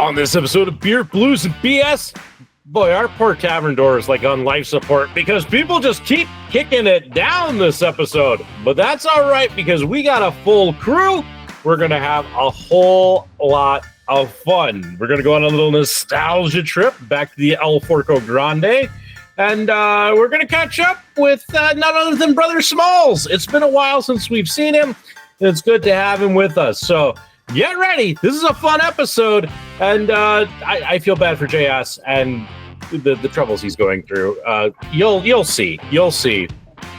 On this episode of Beer, Blues, and BS, boy, our poor tavern door is like on life support because people just keep kicking it down this episode. But that's all right because we got a full crew. We're going to have a whole lot of fun. We're going to go on a little nostalgia trip back to the El Forco Grande. And we're going to catch up with none other than Brother Smallz. It's been a while since we've seen him. It's good to have him with us. So get ready. This is a fun episode. And I feel bad for JS and the troubles he's going through. You'll see. You'll see.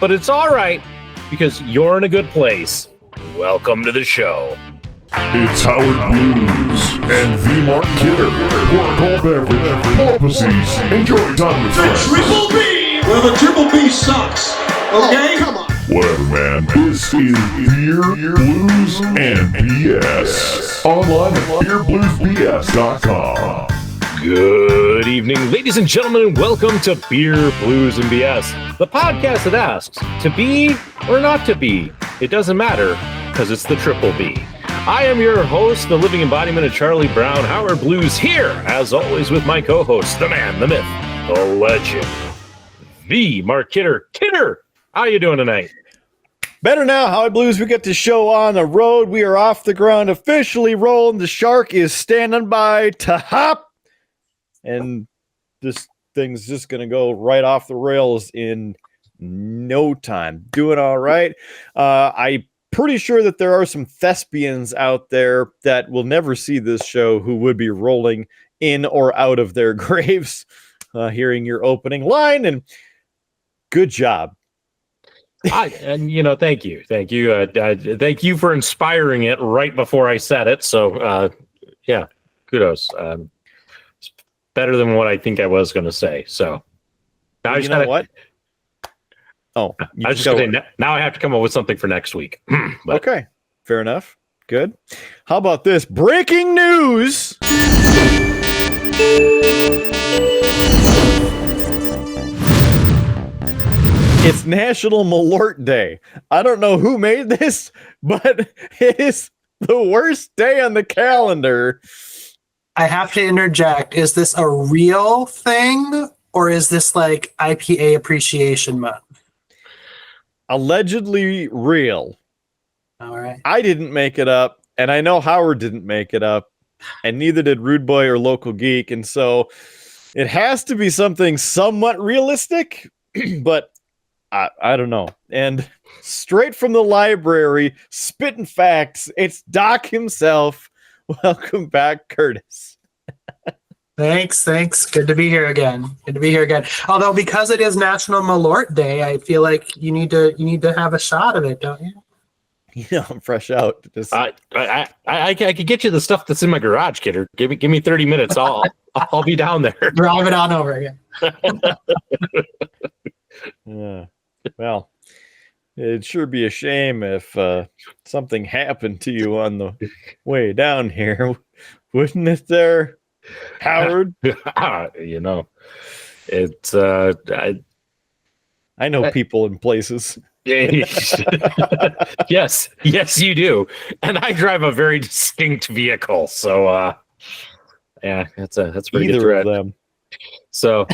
But it's all right because you're in a good place. Welcome to the show. It's Howard Blues and V. Mark Kidder. Pour a cold beverage, pull up a seat, enjoy time with friends. Triple B! Well, the Triple B sucks. Okay? Come on. Whatever, man. This is Beer, Blues, and BS. Online at beerbluesbs.com. Good evening, ladies and gentlemen, and welcome to Beer, Blues, and BS, the podcast that asks, to be or not to be? It doesn't matter, because it's the Triple B. I am your host, the living embodiment of Charlie Brown, Howard Blues, here, as always, with my co-host, the man, the myth, the legend, V. Mark Kidder. Kidder, how you doing tonight? Better now, Howard Blues. We get the show on the road. We are off the ground, officially rolling. The shark is standing by to hop. And this thing's just going to go right off the rails in no time. Doing all right. I'm pretty sure that there are some thespians out there that will never see this show who would be rolling in or out of their graves hearing your opening line. And good job. Thank you. Thank you for inspiring it right before I said it. So, kudos. Better than what I think I was going to say. So now you know what? Oh, I was just going to say, now I have to come up with something for next week. Okay, fair enough. Good. How about this? Breaking news. It's National Malört Day. I don't know who made this, but it is the worst day on the calendar. I have to interject. Is this a real thing or is this like IPA appreciation month? Allegedly real. All right. I didn't make it up, and I know Howard didn't make it up, and neither did Rudeboy or Local Geek, and so it has to be something somewhat realistic, but I don't know. And straight from the library, spitting facts, it's Doc himself. Welcome back, Curtis. Thanks. Good to be here again. Although because it is National Malört Day, I feel like you need to have a shot of it, don't you? Yeah, I'm fresh out. I could get you the stuff that's in my garage, Kidder. Give me 30 minutes. I'll be down there. Drive it on over again. Yeah. Well, it'd sure be a shame if something happened to you on the way down here, wouldn't it there, Howard? It's I know people in places. Yes, you do. And I drive a very distinct vehicle, so that's pretty Either good of them. So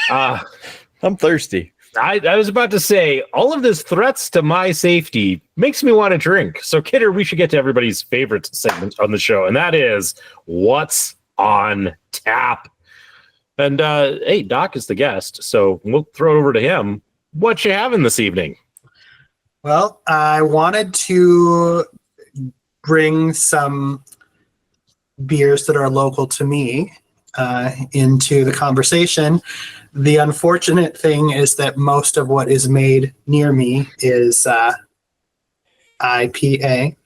I'm thirsty. I was about to say, all of this threats to my safety makes me want to drink. So, Kidder, we should get to everybody's favorite segment on the show, and that is What's on Tap. And, hey, Doc is the guest, so we'll throw it over to him. What you having this evening? Well, I wanted to bring some beers that are local to me into the conversation. The unfortunate thing is that most of what is made near me is IPA.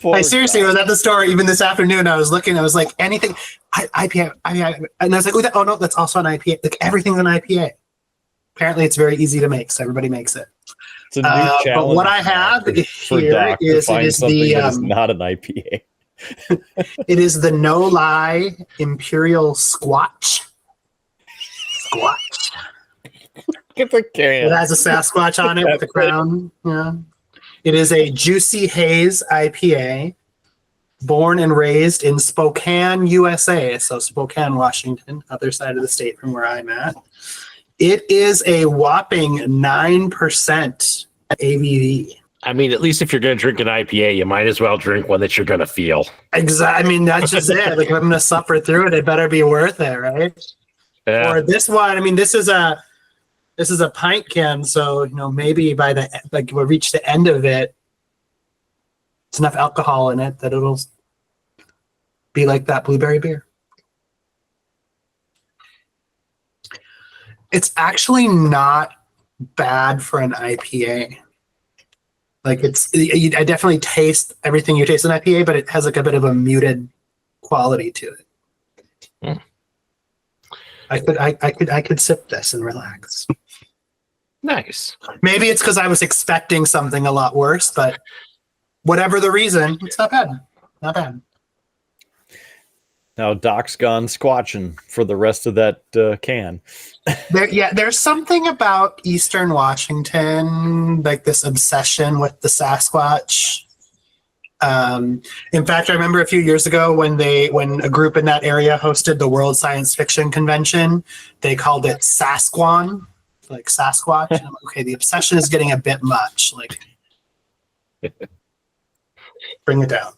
I seriously was at the store even this afternoon. I was looking. I was like, anything IPA, and I was like, oh no, that's also an IPA. Like everything's an IPA. Apparently, it's very easy to make, so everybody makes it. It's a new challenge. But what I have here is not an IPA. It is the No Lie Imperial Squatch. Get the can. It has a Sasquatch on it with a crown. Yeah. It is a Juicy Haze IPA. born and raised in Spokane, USA. So Spokane, Washington, other side of the state from where I'm at. It is a whopping 9% ABV. I mean, at least if you're going to drink an IPA, you might as well drink one that you're going to feel. Exactly. I mean, that's just it. Like, if I'm going to suffer through it, it better be worth it, right? Yeah. Or this one, I mean, this is a pint can, so maybe by we'll reach the end of it, it's enough alcohol in it that it'll be like that blueberry beer. It's actually not bad for an IPA. Like I definitely taste everything you taste in IPA, but it has like a bit of a muted quality to it. Mm. I could sip this and relax. Nice. Maybe it's because I was expecting something a lot worse, but whatever the reason, it's not bad. Not bad. Now Doc's gone squatching for the rest of that can. There's something about Eastern Washington, like this obsession with the Sasquatch. In fact, I remember a few years ago when a group in that area hosted the World Science Fiction Convention, they called it Sasquan, like Sasquatch. And I'm like, okay, the obsession is getting a bit much. Like, bring it down.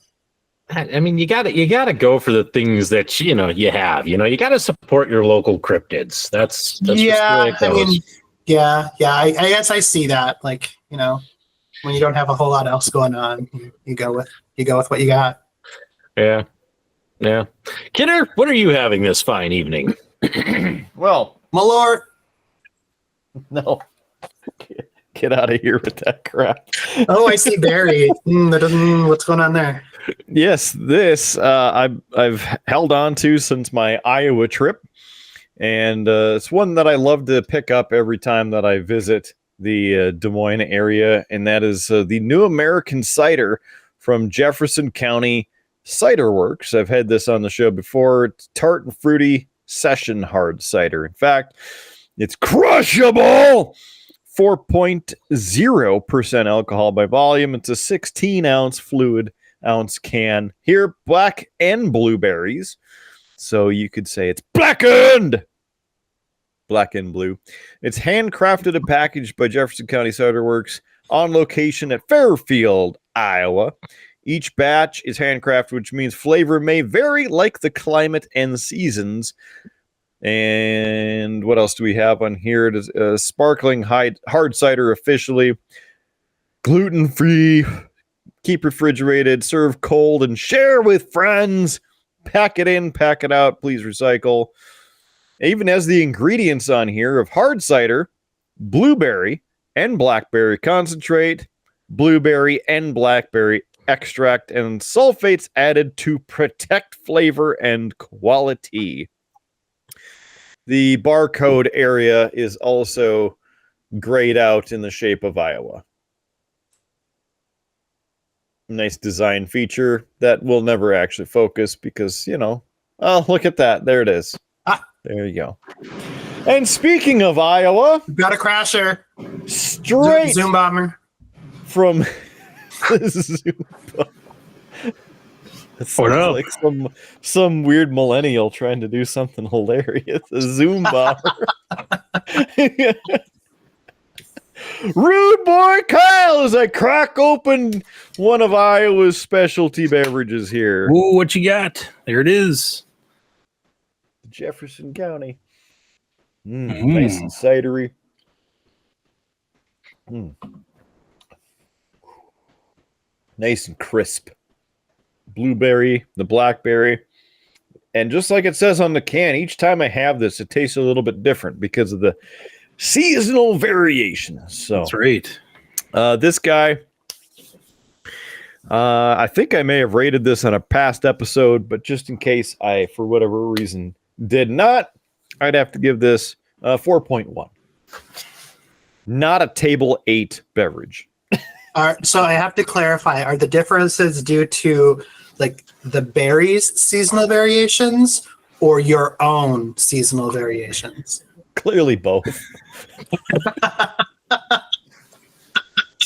I mean, you gotta go for the things that you have. You gotta support your local cryptids. That's just the way it goes. I guess I see that. Like, when you don't have a whole lot else going on, you go with what you got. Yeah. Kidder, what are you having this fine evening? Well, Malört. No. Get out of here with that crap. Oh, I see Barry. What's going on there? Yes, this I've held on to since my Iowa trip, and it's one that I love to pick up every time that I visit the Des Moines area, and that is the New American Cider from Jefferson County Cider Works. I've had this on the show before. It's tart and fruity session hard cider. In fact, it's crushable. 4.0% alcohol by volume. It's a 16-ounce fluid ounce can. Here, black and blueberries. So you could say it's blackened. Black and blue. It's handcrafted and packaged by Jefferson County Cider Works on location at Fairfield, Iowa. Each batch is handcrafted, which means flavor may vary like the climate and seasons. And what else do we have on here? It is sparkling hard cider, officially gluten-free, keep refrigerated, serve cold, and share with friends. Pack it in, pack it out, please recycle. It even has the ingredients on here of hard cider, blueberry and blackberry concentrate, blueberry and blackberry extract, and sulfates added to protect flavor and quality. The barcode area is also grayed out in the shape of Iowa. Nice design feature that will never actually focus because, oh, look at that. There it is. There you go. And speaking of Iowa, We've got a crasher. Straight Zoom bomber. From Zoom bomber. It sounds like some weird millennial trying to do something hilarious. A Zoom bomber. Rudeboy Kyle as I crack open one of Iowa's specialty beverages here. Ooh, what you got? There it is. Jefferson County. Nice and cidery. Nice and crisp. Blueberry, the blackberry. And just like it says on the can, each time I have this, it tastes a little bit different because of the seasonal variation. So that's right. This guy, I think I may have rated this on a past episode, but just in case I, for whatever reason, did not, I'd have to give this 4.1. Not a table 8 beverage. So I have to clarify, are the differences due to like the berries seasonal variations or your own seasonal variations? Clearly both. It's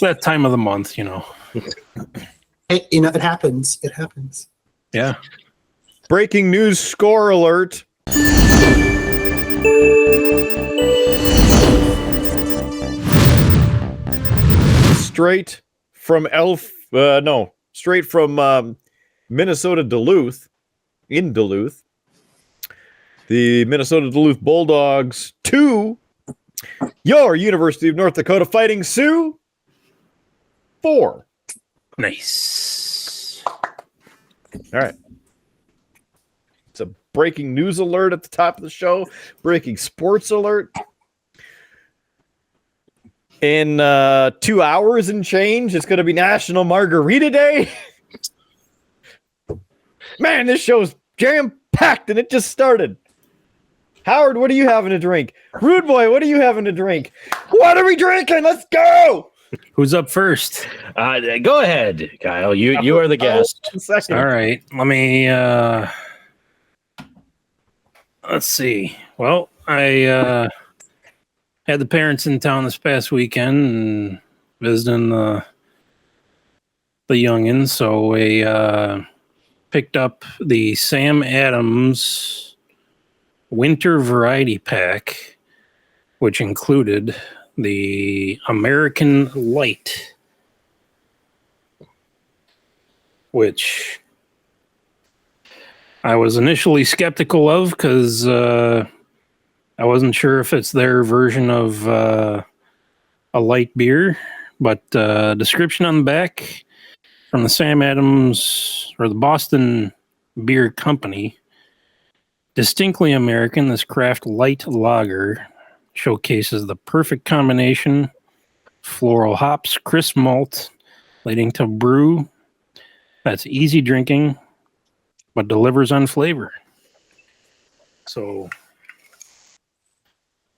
that time of the month, Hey, it happens. It happens. Yeah. Breaking news score alert. Straight from Minnesota Duluth, in Duluth. The Minnesota Duluth Bulldogs 2, your University of North Dakota Fighting Sioux 4. Nice. All right. It's a breaking news alert at the top of the show, breaking sports alert. In 2 hours and change, it's going to be National Margarita Day. Man, this show's jam-packed and it just started. Howard, what are you having to drink? Rude Boy, what are you having to drink? What are we drinking? Let's go! Who's up first? Go ahead, Kyle. You are the guest. All right. Let me let's see. Well, I had the parents in town this past weekend and visiting the youngins, so we picked up the Sam Adams Winter Variety Pack, which included the American Light, which I was initially skeptical of because I wasn't sure if it's their version of a light beer, but description on the back from the Sam Adams or the Boston Beer Company. Distinctly American, this craft light lager showcases the perfect combination: floral hops, crisp malt, leading to brew that's easy drinking, but delivers on flavor. So,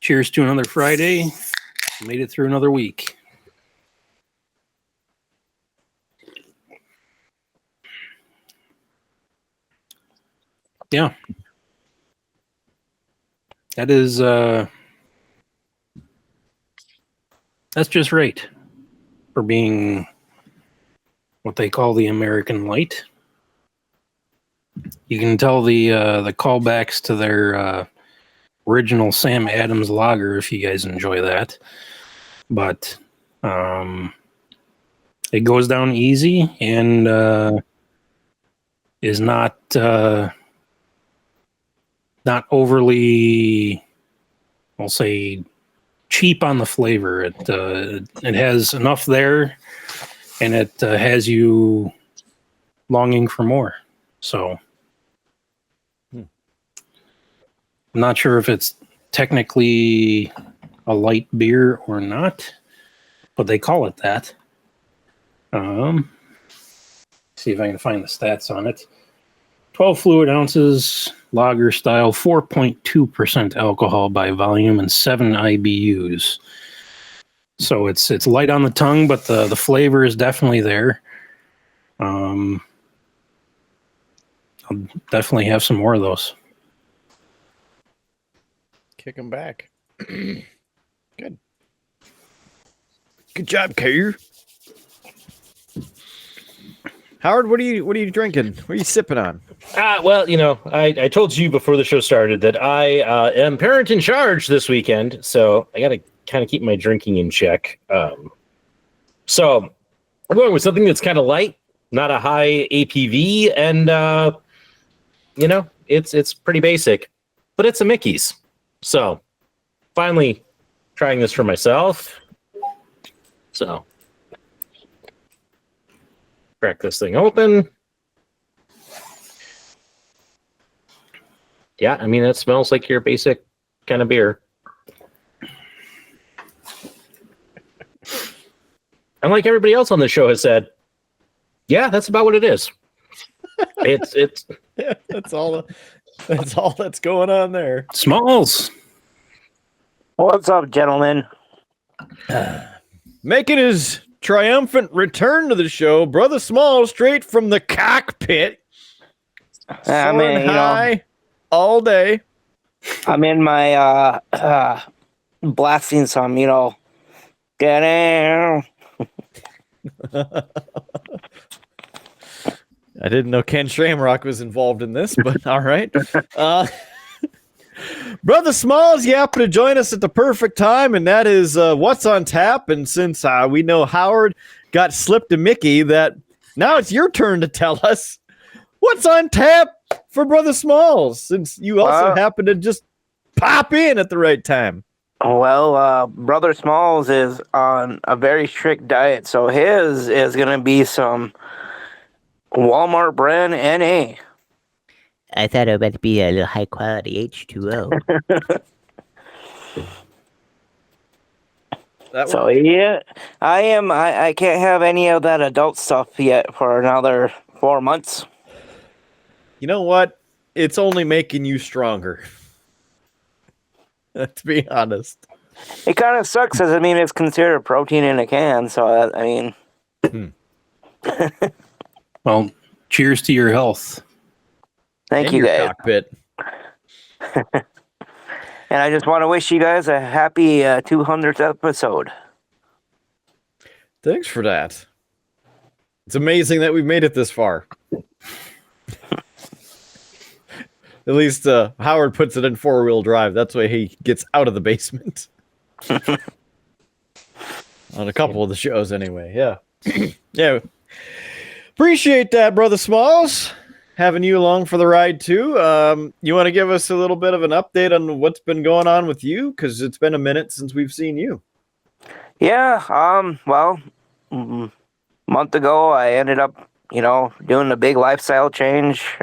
cheers to another Friday. Made it through another week. Yeah. That is that's just right for being what they call the American Light. You can tell the callbacks to their original Sam Adams lager if you guys enjoy that. But it goes down easy and is not overly, I'll say, cheap on the flavor. It has enough there, and it has you longing for more. So, I'm not sure if it's technically a light beer or not, but they call it that. See if I can find the stats on it. 12 fluid ounces, lager style, 4.2% alcohol by volume, and 7 IBUs. So it's light on the tongue, but the flavor is definitely there. I'll definitely have some more of those. Kick them back. Good. Good job, Kerr. Howard, what are you drinking? What are you sipping on? Well, I told you before the show started that I am parent in charge this weekend, so I got to kind of keep my drinking in check. So I'm going with something that's kind of light, not a high APV, and it's pretty basic, but it's a Mickey's. So finally trying this for myself. So crack this thing open. Yeah, I mean, it smells like your basic kind of beer. And like everybody else on the show has said, yeah, that's about what it is. It's Yeah, that's all that's going on there. Smallz. What's up, gentlemen? Making his triumphant return to the show, Brother Smallz, straight from the cockpit. Soaring high all day. I'm in my blasting some, get in. I didn't know Ken Shamrock was involved in this, but all right. Brother Smallz, you happen to join us at the perfect time, and that is What's on Tap. And since we know Howard got slipped to Mickey, that now it's your turn to tell us what's on tap for Brother Smallz, since you also happen to just pop in at the right time. Well, Brother Smallz is on a very strict diet, so his is going to be some Walmart brand NA. I thought it would be a little high quality H2O. So yeah, I can't have any of that adult stuff yet for another 4 months. You know what? It's only making you stronger. To be honest. It kind of sucks, as I mean, it's considered protein in a can, so I mean. Well, cheers to your health. Thank you, guys. Cockpit. And I just want to wish you guys a happy 200th episode. Thanks for that. It's amazing that we've made it this far. At least Howard puts it in 4-wheel drive. That's why he gets out of the basement. On a couple of the shows, anyway. Yeah. Yeah. Appreciate that, Brother Smallz. Having you along for the ride, too. You want to give us a little bit of an update on what's been going on with you? Because it's been a minute since we've seen you. Yeah, well, a month ago, I ended up, doing a big lifestyle change.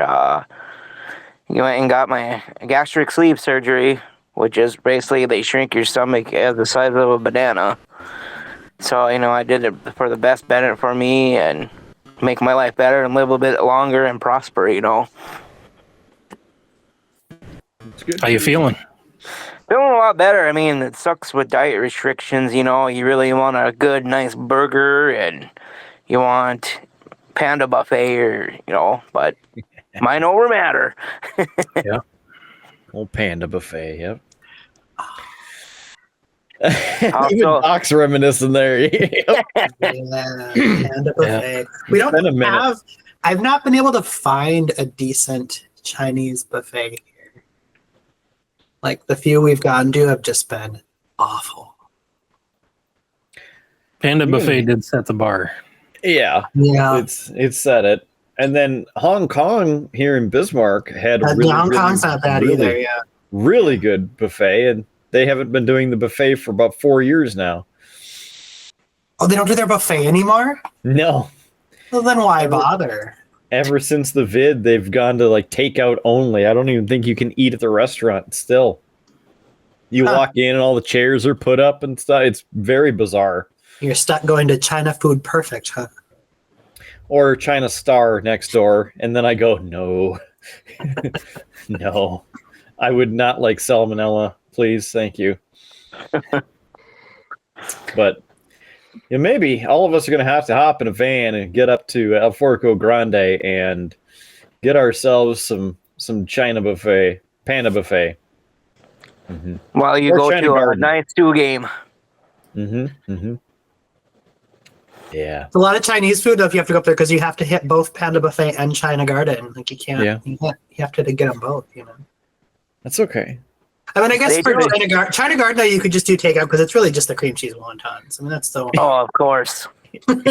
You went and got my gastric sleeve surgery, which is basically they shrink your stomach as the size of a banana. So, I did it for the best benefit for me and make my life better and live a bit longer and prosper, How you feeling? Feeling a lot better. I mean, it sucks with diet restrictions, you really want a good, nice burger and you want Panda Buffet or, but mine over matter. Yeah. Old Panda Buffet, yep. Even Doc's reminiscing there. Yep. Panda Buffet. We don't have... I've not been able to find a decent Chinese buffet here. Like, the few we've gone to have just been awful. Panda Buffet did set the bar. Yeah. It's set it. And then Hong Kong here in Bismarck had a Hong Kong's not bad either, yeah. Really good buffet, and they haven't been doing the buffet for about 4 years now. Oh, they don't do their buffet anymore? No. Well, then why bother? Ever since the vid, they've gone to like takeout only. I don't even think you can eat at the restaurant still. You walk in and all the chairs are put up and stuff. It's very bizarre. You're stuck going to China Food Perfect, huh? Or China Star next door, and then I go, no. No. I would not like salmonella, please, thank you. But maybe all of us are going to have to hop in a van and get up to El Forco Grande and get ourselves some China buffet, Panda Buffet. Mm-hmm. While you go to a nice Sioux game. Mm-hmm. Mm-hmm. Yeah. It's a lot of Chinese food, though, if you have to go up there, because you have to hit both Panda Buffet and China Garden. Like, you can't, you have to get them both, That's okay. I mean, I guess for China Garden, you could just do takeout, because it's really just the cream cheese wontons. I mean, that's the... Oh, of course. And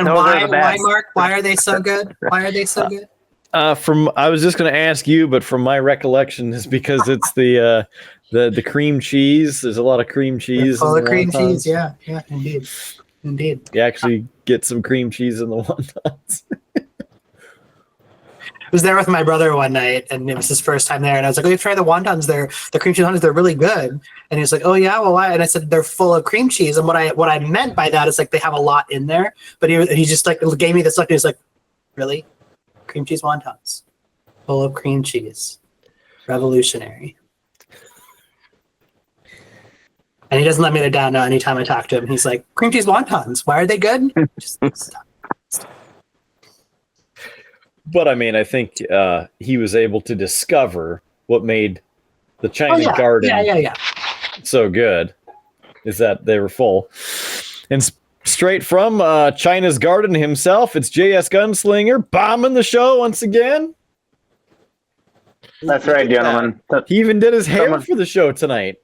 why, Mark? Why are they so good? Why are they so good? I was just going to ask you, but from my recollection, is because it's the cream cheese. There's a lot of cream cheese. Oh, the cream cheese, yeah, indeed. You actually get some cream cheese in the wontons. I was there with my brother one night, and it was his first time there, and I was like, "Oh, you try the wontons there? The cream cheese wontons, they're really good." And he was like, "Oh yeah, well why?" And I said, "They're full of cream cheese." And what I meant by that is like they have a lot in there. But he just like gave me this look, and he was like, "Really? Cream cheese wontons, full of cream cheese, revolutionary." And he doesn't let me down anytime I talk to him. He's like, "Cream cheese wontons, why are they good?" Just stop. But I mean, I think he was able to discover what made the China Garden so good, is that they were full. And Straight from China's Garden himself, it's JS Gunslinger bombing the show once again. That's right, gentlemen. He even did his hair Someone- for the show tonight.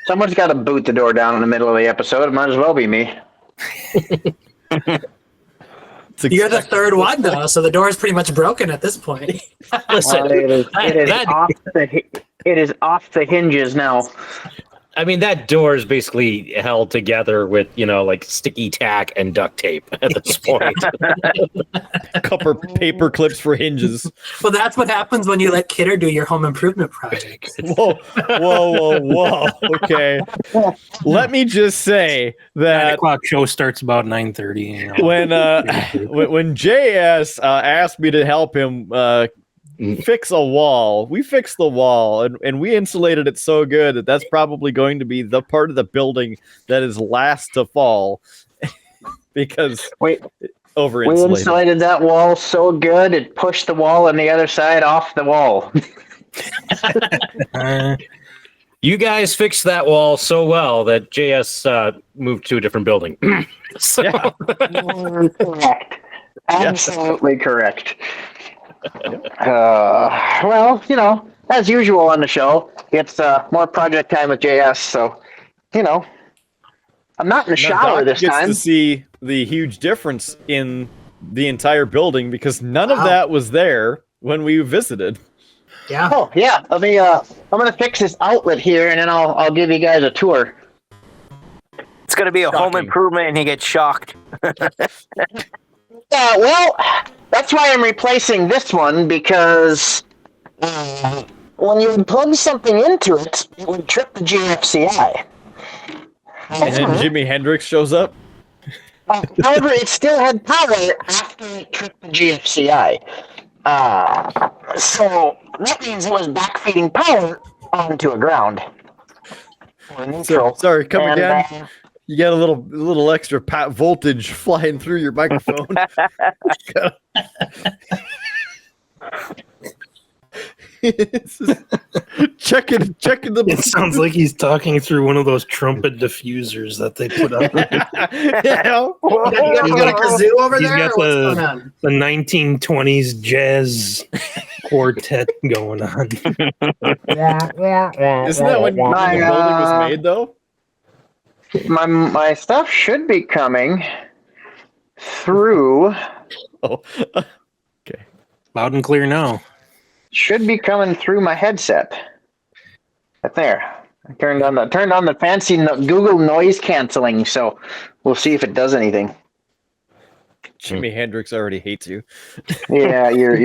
Someone's got to boot the door down in the middle of the episode. It might as well be me. You're the third one, though, so the door is pretty much broken at this point. Listen, It is off the hinges now. I mean, that door is basically held together with, like sticky tack and duct tape at this point. Couple paper clips for hinges. Well, that's what happens when you let Kidder do your home improvement project. Whoa. Okay. Let me just say 9 that o'clock show starts about 9:30. when JS asked me to help him fix a wall, we fixed the wall and we insulated it so good that that's probably going to be the part of the building that is last to fall because over We insulated that wall so good it pushed the wall on the other side off the wall. You guys fixed that wall so well that JS moved to a different building. So, Correct. Absolutely correct. Well, as usual on the show, it's more project time with JS. So, I'm not in the shower Doc this gets time. to see the huge difference in the entire building because none of that was there when we visited. Yeah. Oh yeah, let me. I'm gonna fix this outlet here, and then I'll give you guys a tour. It's going to be a home improvement and he gets shocked. Well, that's why I'm replacing this one because when you plug something into it, it would trip the GFCI. And then Jimi Hendrix shows up. However, it still had power after it tripped the GFCI. So that means it was backfeeding power onto a ground. Or neutral. Sorry, come And, again. You got a little extra voltage flying through your microphone. Checking the. It sounds like he's talking through one of those trumpet diffusers that they put up. You got a kazoo over He's there? got Or what's going on? the 1920s jazz quartet going on. Isn't that when the building was made, though? My stuff should be coming through. Oh, okay. Loud and clear now. Should be coming through my headset. Right there. I turned on the fancy Google noise canceling, so we'll see if it does anything. Jimi Hendrix already hates you. Yeah, you're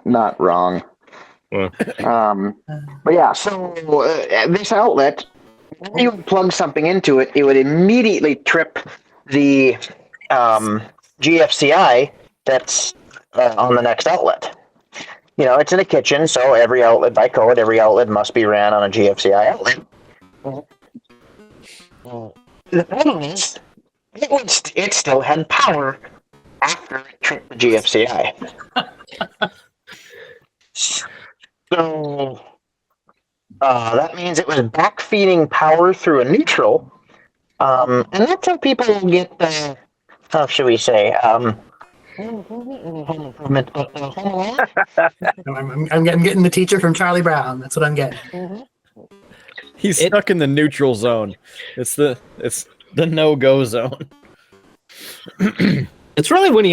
not wrong. Well. But yeah, so this outlet, when you would plug something into it, it would immediately trip the GFCI that's on the next outlet. It's in a kitchen, so every outlet by code, every outlet must be ran on a GFCI outlet. The problem is, it still had power after it tripped the GFCI. So that means it was backfeeding power through a neutral, and that's how people get how should we say? I'm getting the teacher from Charlie Brown. That's what I'm getting. He's stuck in the neutral zone. It's the no-go zone. It's really when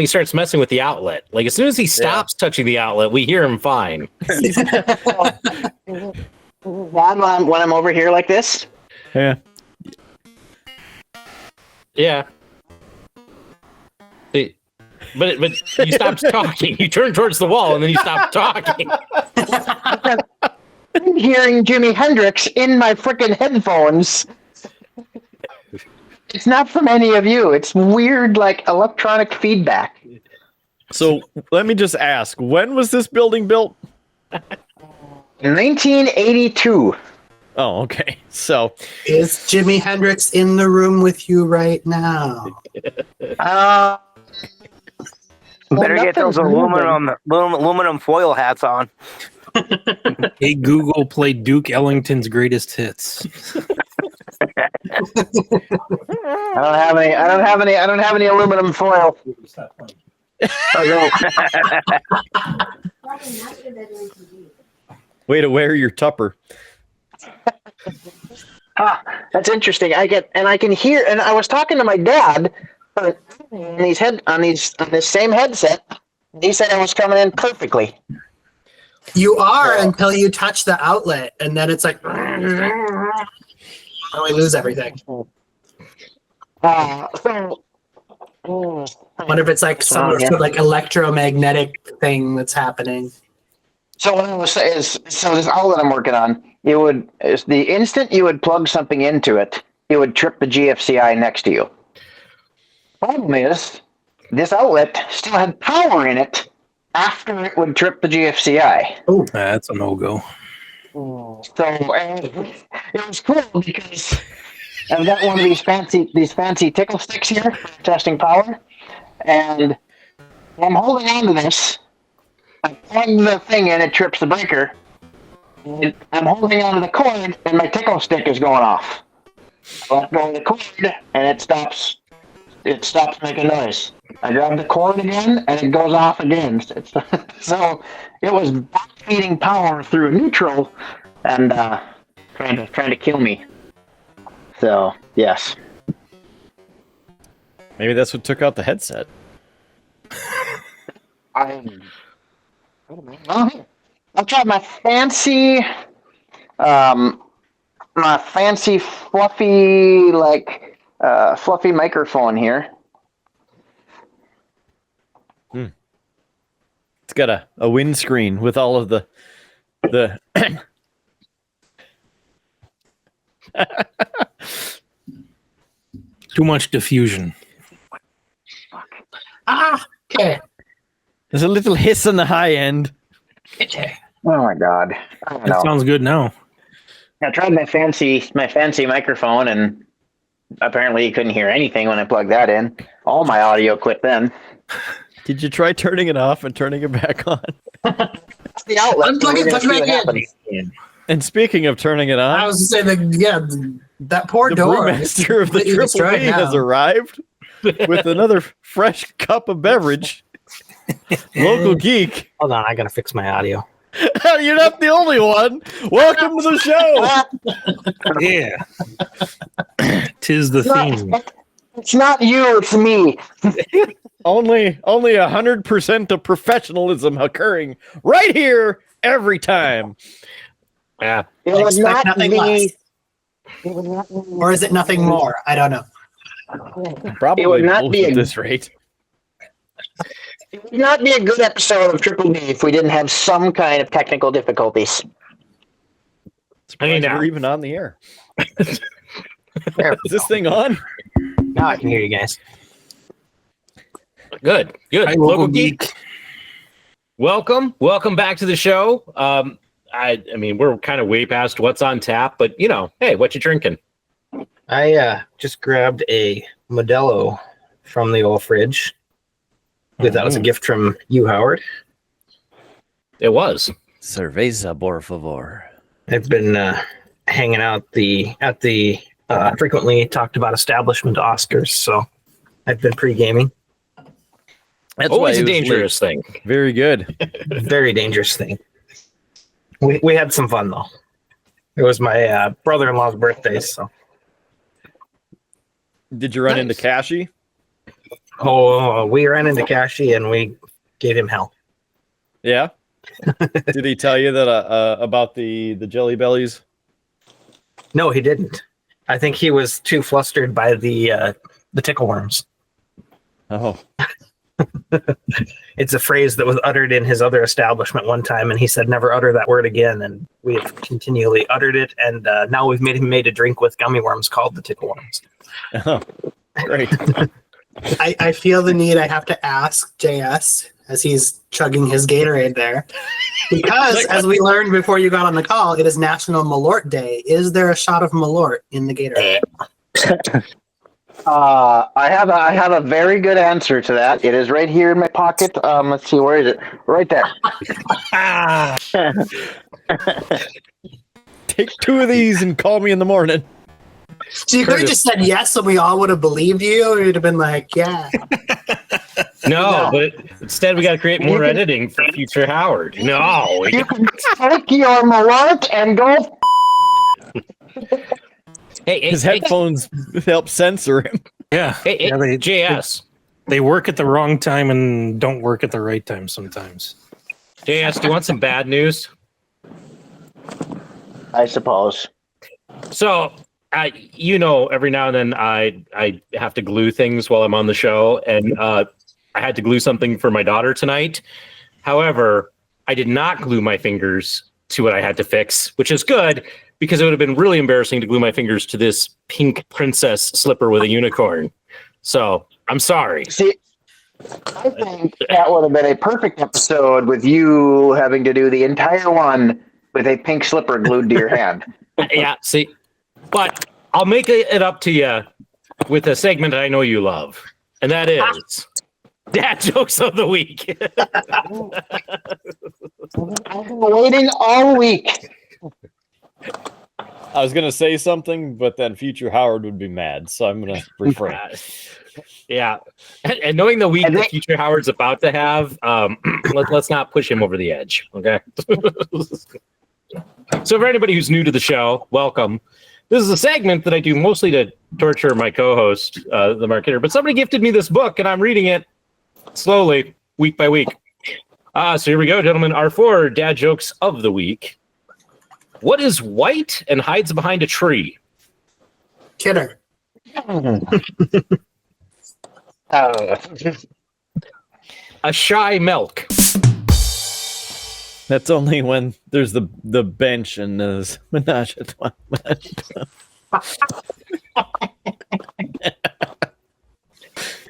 he starts messing with the outlet. Like as soon as he stops touching the outlet, we hear him fine. When I'm over here like this. Yeah. Yeah. But you stopped talking. You turned towards the wall and then you stopped talking. I'm hearing Jimi Hendrix in my freaking headphones. It's not from any of you. It's weird, like electronic feedback. So let me just ask: when was this building built? 1982. Oh, okay. So is Jimi Hendrix in the room with you right now? Better get those aluminum foil hats on. Hey, Google, play Duke Ellington's greatest hits. I don't have any aluminum foil. Way to wear your tupper. That's interesting. I can hear, and I was talking to my dad on this same headset. And he said I was coming in perfectly. You are until you touch the outlet, and then it's like, and we lose everything. I wonder if it's like some sort of like electromagnetic thing that's happening. So what I was saying is, this outlet I'm working on, the instant you would plug something into it, it would trip the GFCI next to you. Problem is, this outlet still had power in it after it would trip the GFCI. Oh, that's a no-go. So it was cool because I've got one of these fancy tickle sticks here for testing power, and I'm holding on to this. I plug the thing in, it trips the breaker. And I'm holding on to the cord, and my tickle stick is going off. I let go of the cord, and it stops making noise. I grab the cord again, and it goes off again. So it was feeding power through neutral, and trying to kill me. So yes. Maybe that's what took out the headset. I'll try my fancy fluffy fluffy microphone here. It's got a windscreen with all of the Too much diffusion. Okay. There's a little hiss on the high end. Oh my god. That sounds good now. I tried my fancy microphone, and apparently you couldn't hear anything when I plugged that in. All my audio quit then. Did you try turning it off and turning it back on? That's the outlet. Unplug it, plug it back in. And speaking of turning it on, I was saying that poor the door. brewmaster of the completely Triple destroyed B has now. arrived with another fresh cup of beverage. Local geek. Hold on, I gotta fix my audio. You're not the only one. Welcome to the show. Yeah. Tis the theme. It's not you, it's me. Only 100% of professionalism occurring right here every time. Yeah. It would Expect not nothing be. less. It would not be. Or is it nothing more? I don't know. Probably It would not both be at a- this rate. It would not be a good episode of Triple B if we didn't have some kind of technical difficulties. Surprised now. we're even on the air. There Is this thing on? Now I can hear you guys. Good. Hi, Local geek. Welcome back to the show. I mean, we're kind of way past what's on tap, but hey, what you drinking? I just grabbed a Modelo from the old fridge. That was a gift from you, Howard. It was. Cerveza, por favor. I've been hanging out at the frequently talked about establishment Oscars, so I've been pre-gaming. That's Always why a it was dangerous thing. Very good. Very dangerous thing. We had some fun though. It was my brother-in-law's birthday, so. Did you run into Kashi? Oh, we ran into Kashi and we gave him hell. Yeah. Did he tell you that about the jelly bellies? No, he didn't. I think he was too flustered by the tickle worms. Oh. It's a phrase that was uttered in his other establishment one time, and he said never utter that word again, and we have continually uttered it, and now we've made a drink with gummy worms called the tickle worms. Oh, great. I feel the need. I have to ask JS as he's chugging his Gatorade there, because as we learned before you got on the call, it is National Malört Day. Is there a shot of Malört in the Gatorade? I have a very good answer to that. It is right here in my pocket. Let's see, where is it? Right there. Take 2 of these and call me in the morning. So you could have just said yes, and we all would have believed you. Or you'd have been like, yeah. No, but instead we got to create more editing for future Howard. No. You can take your Malört and go. Hey, His headphones help censor him. Yeah. Hey, JS. They work at the wrong time and don't work at the right time sometimes. JS, do you want some bad news? I suppose. So, every now and then I have to glue things while I'm on the show, and I had to glue something for my daughter tonight. However, I did not glue my fingers to what I had to fix, which is good because it would have been really embarrassing to glue my fingers to this pink princess slipper with a unicorn. So, I'm sorry. See, I think that would have been a perfect episode with you having to do the entire one with a pink slipper glued to your hand. Yeah, see, but I'll make it up to you with a segment I know you love, and that is Dad Jokes of the Week. I've been waiting all week. I was gonna say something, but then future Howard would be mad, so I'm gonna refrain. Yeah, and knowing the week that future Howard's about to have, let's not push him over the edge, okay? So for anybody who's new to the show, welcome. This is a segment that I do mostly to torture my co-host, the marketer, but somebody gifted me this book, and I'm reading it slowly, week by week. So here we go, gentlemen. Our 4 dad jokes of the week. What is white and hides behind a tree? Kidder. A shy milk. That's only when there's the bench and there's menage a trois.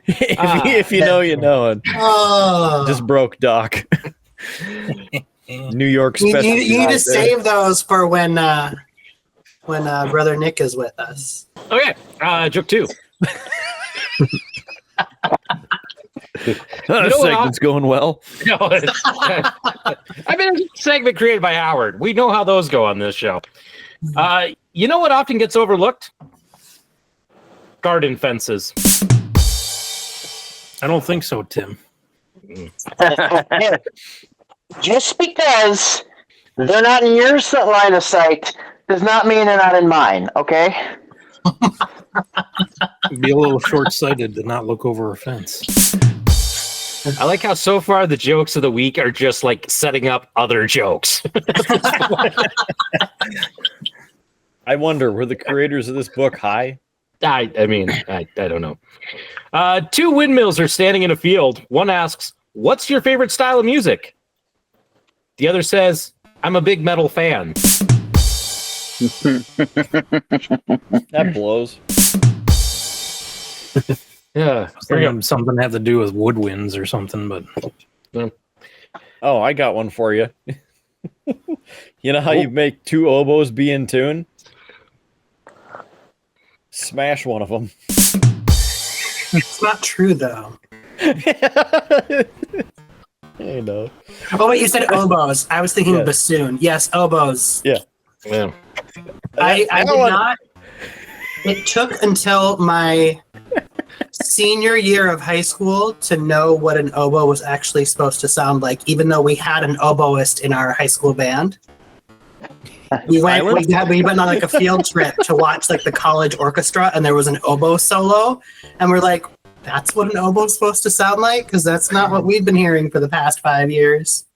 If you know, you know it. Oh. Just broke Doc. New York You special. need to save those for when Brother Nick is with us. Okay, joke 2. This segment's going well. No, I mean, it's a segment created by Howard. We know how those go on this show. You know what often gets overlooked? Garden fences. I don't think so, Tim. Just because they're not in your line of sight does not mean they're not in mine, okay? Be a little short-sighted to not look over a fence. I like how so far the jokes of the week are just like setting up other jokes. I wonder, were the creators of this book high? I don't know. 2 windmills are standing in a field. One asks, "What's your favorite style of music?" The other says, "I'm a big metal fan." That blows. Yeah, something have to do with woodwinds or something, but oh, I got one for you. You know how you make 2 oboes be in tune? Smash one of them. It's not true, though. I know. Oh, wait, you said oboes. I was thinking bassoon. Yes, oboes. Yeah. I did not. It took until my senior year of high school to know what an oboe was actually supposed to sound like, even though we had an oboist in our high school band. We went on like a field trip to watch like the college orchestra, and there was an oboe solo, and we're like, that's what an oboe is supposed to sound like? Because that's not what we've been hearing for the past 5 years.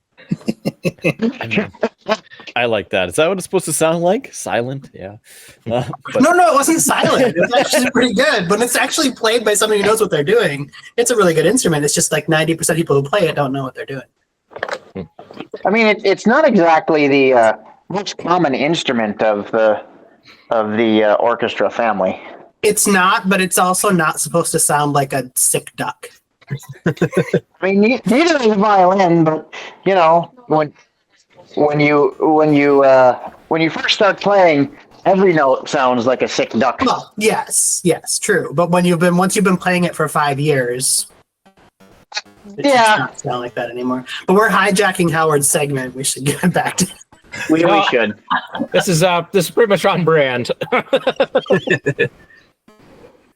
I like that. Is that what it's supposed to sound like? Silent? Yeah. No, it wasn't silent. It's actually pretty good, but it's actually played by somebody who knows what they're doing. It's a really good instrument. It's just like 90% of people who play it don't know what they're doing. I mean, it's not exactly the most common instrument of the orchestra family. It's not, but it's also not supposed to sound like a sick duck. I mean, neither is violin, but you know, when you first start playing, every note sounds like a sick duck. Well, yes, true. But once you've been playing it for 5 years, it does not sound like that anymore. But we're hijacking Howard's segment. We should get back to. We should. This is pretty much on brand.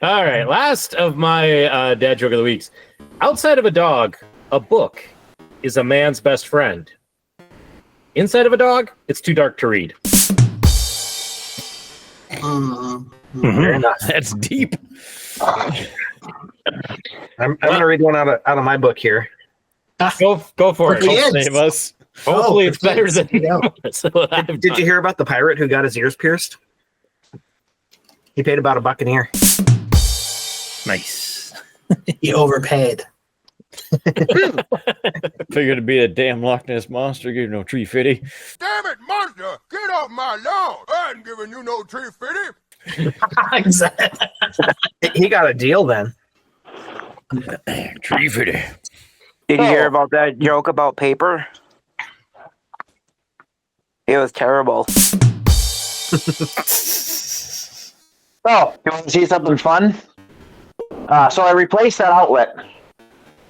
All right, last of my dad joke of the weeks. Outside of a dog, a book is a man's best friend. Inside of a dog, it's too dark to read. Fair enough. That's deep. I'm going to read one out of my book here. Go for it. Don't save us. Hopefully it's better than Did you hear about the pirate who got his ears pierced? He paid about $1 an ear. Nice. He overpaid. Figured it'd be a damn Loch Ness monster, give you no tree fitty. Damn it, monster! Get off my lawn! I ain't giving you no tree fitty. Exactly. He got a deal then. Tree fitty. Did you hear about that joke about paper? It was terrible. Oh, you want to see something fun? So I replaced that outlet,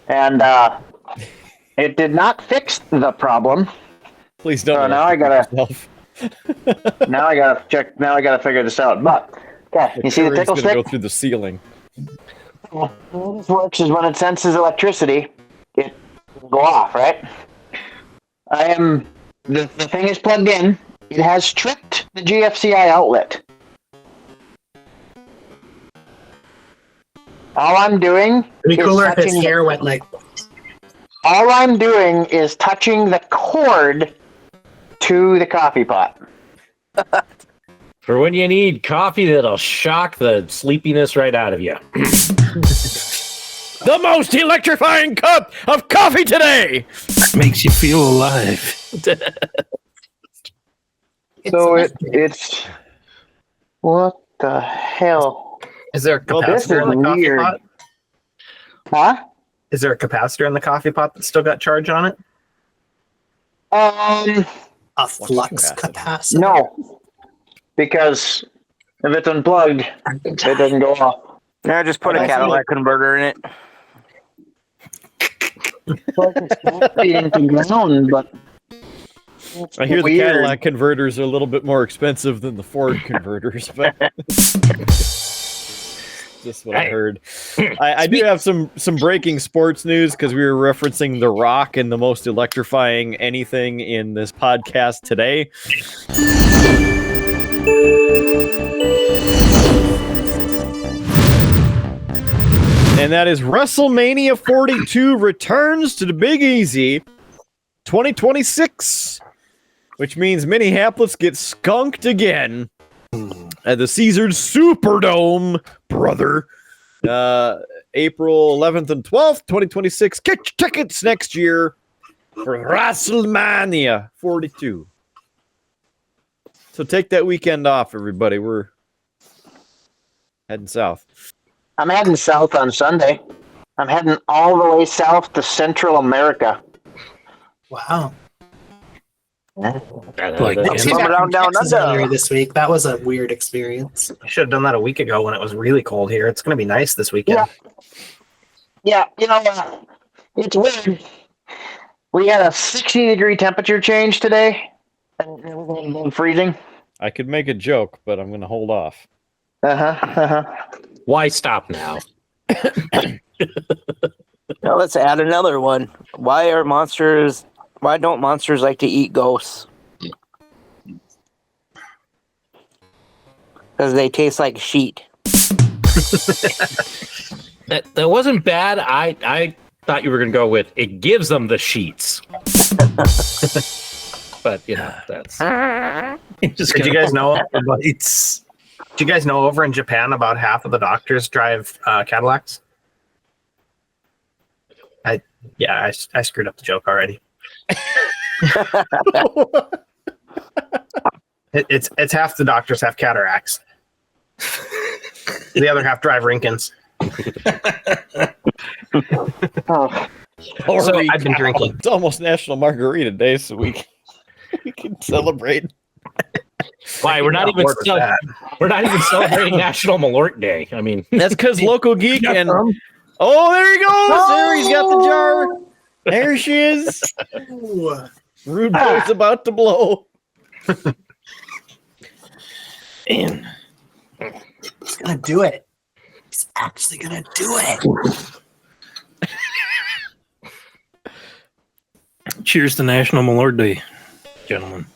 and it did not fix the problem. Please don't. So now I gotta check. Now I gotta figure this out. But okay, you see the tickle stick? Go through the ceiling. How this works is when it senses electricity, it will go off, right? The thing is plugged in. It has tripped the GFCI outlet. All I'm doing It'd be cooler if his touching hair went like. all I'm doing is touching the cord to the coffee pot. For when you need coffee that'll shock the sleepiness right out of you. The most electrifying cup of coffee today. Makes you feel alive. So it's what the hell? Is there a Well, this capacitor is in the coffee weird. pot? Huh? Is there a capacitor in the coffee pot that's still got charge on it? A flux capacitor. No, because if it's unplugged, it doesn't go off. Yeah, just put a Cadillac converter in it. Into ground, but I hear the weird. Cadillac converters are a little bit more expensive than the Ford converters, but just what I heard. I do have some breaking sports news because we were referencing The Rock and the most electrifying anything in this podcast today. And that is WrestleMania 42 returns to the Big Easy 2026, which means Minneapolis gets skunked again at the Caesars Superdome, brother. April 11th and 12th, 2026. Get your tickets next year for WrestleMania 42. So take that weekend off, everybody. We're heading south. I'm heading south on Sunday. I'm heading all the way south to Central America. Wow. Like She's around down Texas under. earlier this week. That was a weird experience. I should have done that a week ago when it was really cold here. It's going to be nice this weekend. Yeah, you know, it's weird. We had a 60-degree temperature change today, and it was freezing. I could make a joke, but I'm going to hold off. Why stop now? Now let's add another one. Why don't monsters like to eat ghosts? Because they taste like sheet. That wasn't bad. I thought you were going to go with it gives them the sheets. But, you know, that's... Did you guys know? Did you guys know over in Japan about half of the doctors drive Cadillacs? I screwed up the joke already. It's half the doctors have cataracts. The other half drive Rinkins. Oh, So I've been drinking. It's almost National Margarita Day, so we can celebrate. Why we're not even celebrating National Malört Day. I mean, That's because Local Geek and there he goes. There he's got the jar. There she is. Rude boy's about to blow. Man. He's gonna do it. He's actually gonna do it. Cheers to National Malört Day, gentlemen.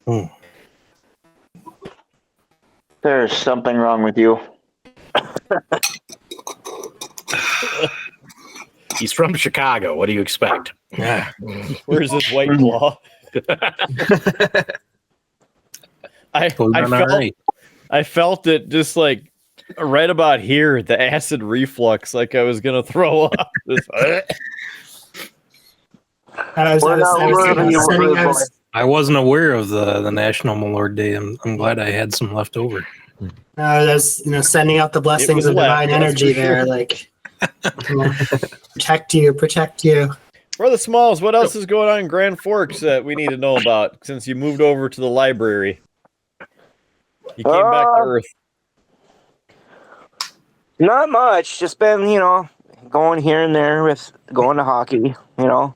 Oh. There's something wrong with you. He's from Chicago. What do you expect? Yeah. Where's this White Claw? I felt it just like right about here, the acid reflux, like I was gonna throw up. I wasn't aware of the National Malört Day. I'm glad I had some left over. That's sending out the blessings of divine energy there, like protect you. Brother Smallz, what else is going on in Grand Forks that we need to know about since you moved over to the library? You came back to Earth. Not much. Just been, going here and there with going to hockey, Not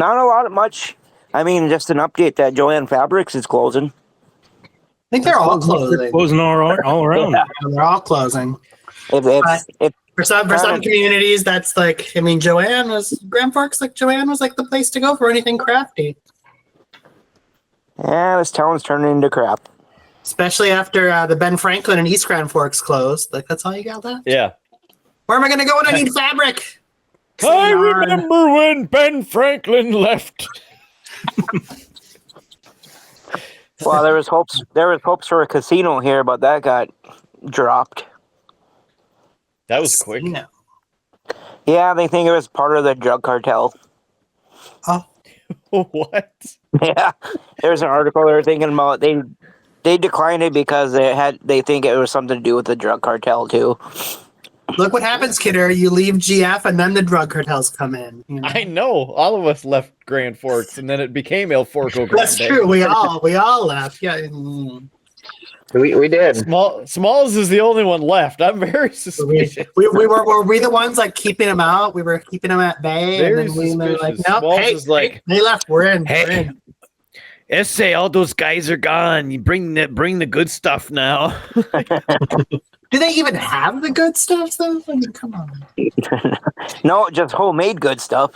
a lot of much. I mean, just an update that Joanne Fabrics is closing. I think they're all closing. They're closing all around. Yeah, they're all closing. For some communities, that's like, Grand Forks, Joanne was like the place to go for anything crafty. Yeah, this town's turning into crap. Especially after the Ben Franklin and East Grand Forks closed. Like, that's all you got left? Yeah. Where am I going to go when I need fabric? I remember when Ben Franklin left. Well, there was hopes for a casino here, but that got dropped. That was quick. Yeah, they think it was part of the drug cartel. Oh. What? Yeah, there's an article they were thinking about. They declined it because they think it was something to do with the drug cartel too. Look what happens, kidder. You leave GF and then the drug cartels come in. I know. All of us left Grand Forks and then it became El Forco Grande. That's true. We all left. Yeah. We did. Smallz is the only one left. I'm very suspicious. Were we the ones like keeping them out? We were keeping them at bay. Very and then we were like, suspicious. nope. Smallz is like, they left. We're in. Essay, all those guys are gone. You bring the good stuff now. Do they even have the good stuff though? I mean, come on. No, just homemade good stuff.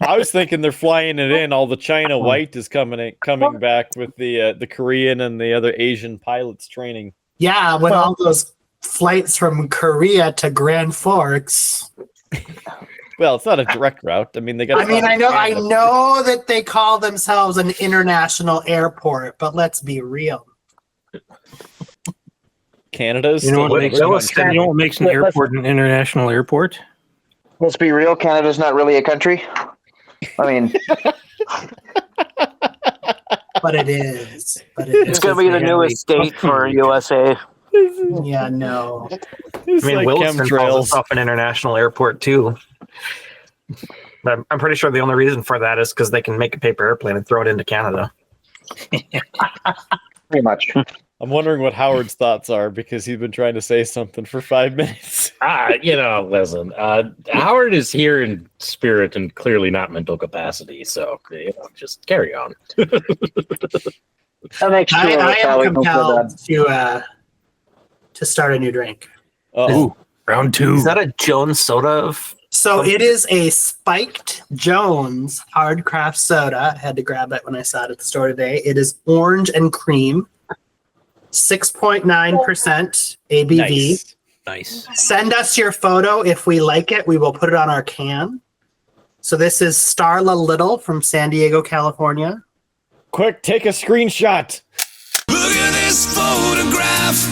I was thinking they're flying it in. All the China white is coming back with the Korean and the other Asian pilots training. Yeah, with all those flights from Korea to Grand Forks. Well, it's not a direct route. I mean, they got. I know that they call themselves an international airport, but let's be real. Canada's. What makes an airport an international airport? Let's be real. Canada's not really a country. I mean, but it is. It's going to be the newest state for USA. Yeah, no. Williston calls itself an international airport too. But I'm pretty sure the only reason for that is because they can make a paper airplane and throw it into Canada. Pretty much. I'm wondering what Howard's thoughts are because he's been trying to say something for 5 minutes. Listen, Howard is here in spirit and clearly not mental capacity, so just carry on. I am compelled to start a new drink. Oh, round 2. Is that a Jones soda? So it is a spiked Jones hard craft soda. I had to grab it when I saw it at the store today. It is orange and cream, 6.9% ABV. Nice. Send us your photo. If we like it, we will put it on our can. So this is Starla Little from San Diego, California. Quick, take a screenshot. Look at this photograph.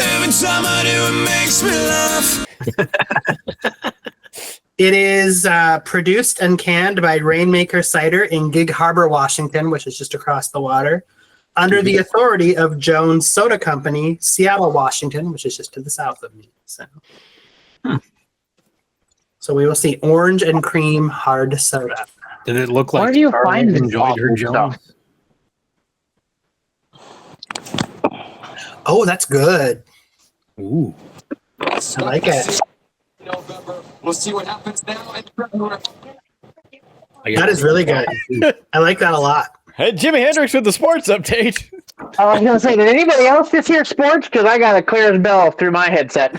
Every time I do, it makes me laugh. It is produced and canned by Rainmaker Cider in Gig Harbor, Washington, which is just across the water, under the authority of Jones Soda Company, Seattle, Washington, which is just to the south of me. So we will see orange and cream hard soda. Did it look like Where do you find this enjoyed her awful stuff? Oh, that's good. Ooh. I like it. We'll see what happens now. That is really good. I like that a lot. Hey, Jimi Hendrix with the sports update. I was gonna say, did anybody else just hear sports? Because I got a clear as bell through my headset.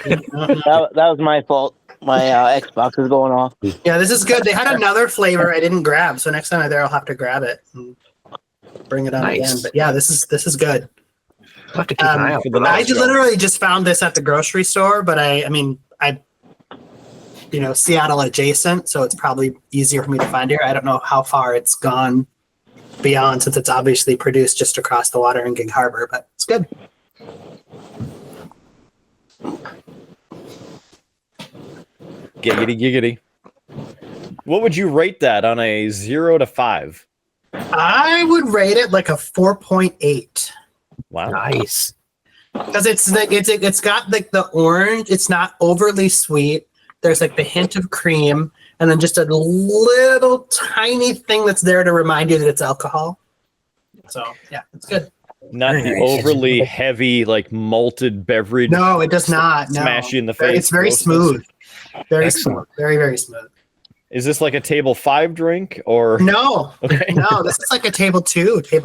That was my fault. My Xbox is going off. Yeah, this is good. They had another flavor I didn't grab, so next time I'm there, I'll have to grab it and bring it on again. But yeah, this is good. I'll have to keep an eye out for the next show. Literally just found this at the grocery store, but I mean, Seattle adjacent, so it's probably easier for me to find here. I don't know how far it's gone beyond, since it's obviously produced just across the water in Gig Harbor, but it's good. Giggity, giggity. What would you rate that on a 0 to 5? I would rate it like a 4.8. Wow, nice. Because it's got like the orange. It's not overly sweet. There's like the hint of cream, and then just a little tiny thing that's there to remind you that it's alcohol. So yeah, it's good. Not the overly heavy, like malted beverage. No, it does not. No. Smash you in the face. It's very smooth. Very smooth. Very, very smooth. Is this like a table 5 drink or no? Okay. No, this is like a table 2. Okay.